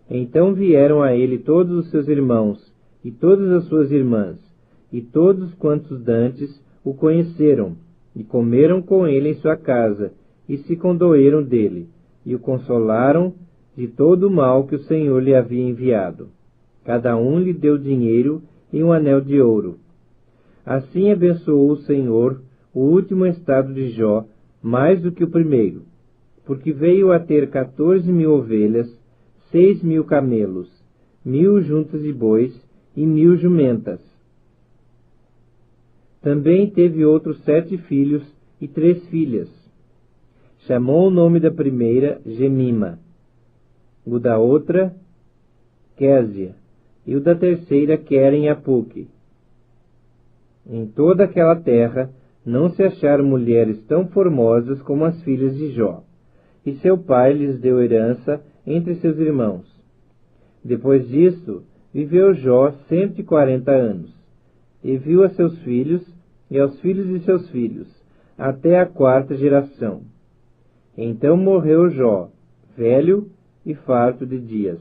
Então vieram a ele todos os seus irmãos, e todas as suas irmãs, e todos quantos dantes o conheceram, e comeram com ele em sua casa, e se condoeram dele, e o consolaram de todo o mal que o Senhor lhe havia enviado. Cada um lhe deu dinheiro e um anel de ouro. Assim abençoou o Senhor o último estado de Jó, mais do que o primeiro, porque veio a ter 14.000 ovelhas, 6.000 camelos, 1.000 juntas de bois e 1.000 jumentas. Também teve outros 7 filhos e 3 filhas. Chamou o nome da primeira Gemima, o da outra Késia, e o da terceira Queren-Apuque. Em toda aquela terra não se acharam mulheres tão formosas como as filhas de Jó, e seu pai lhes deu herança entre seus irmãos. Depois disto, viveu Jó 140 anos, e viu a seus filhos e aos filhos de seus filhos, até a 4ª geração. Então morreu Jó, velho e farto de dias.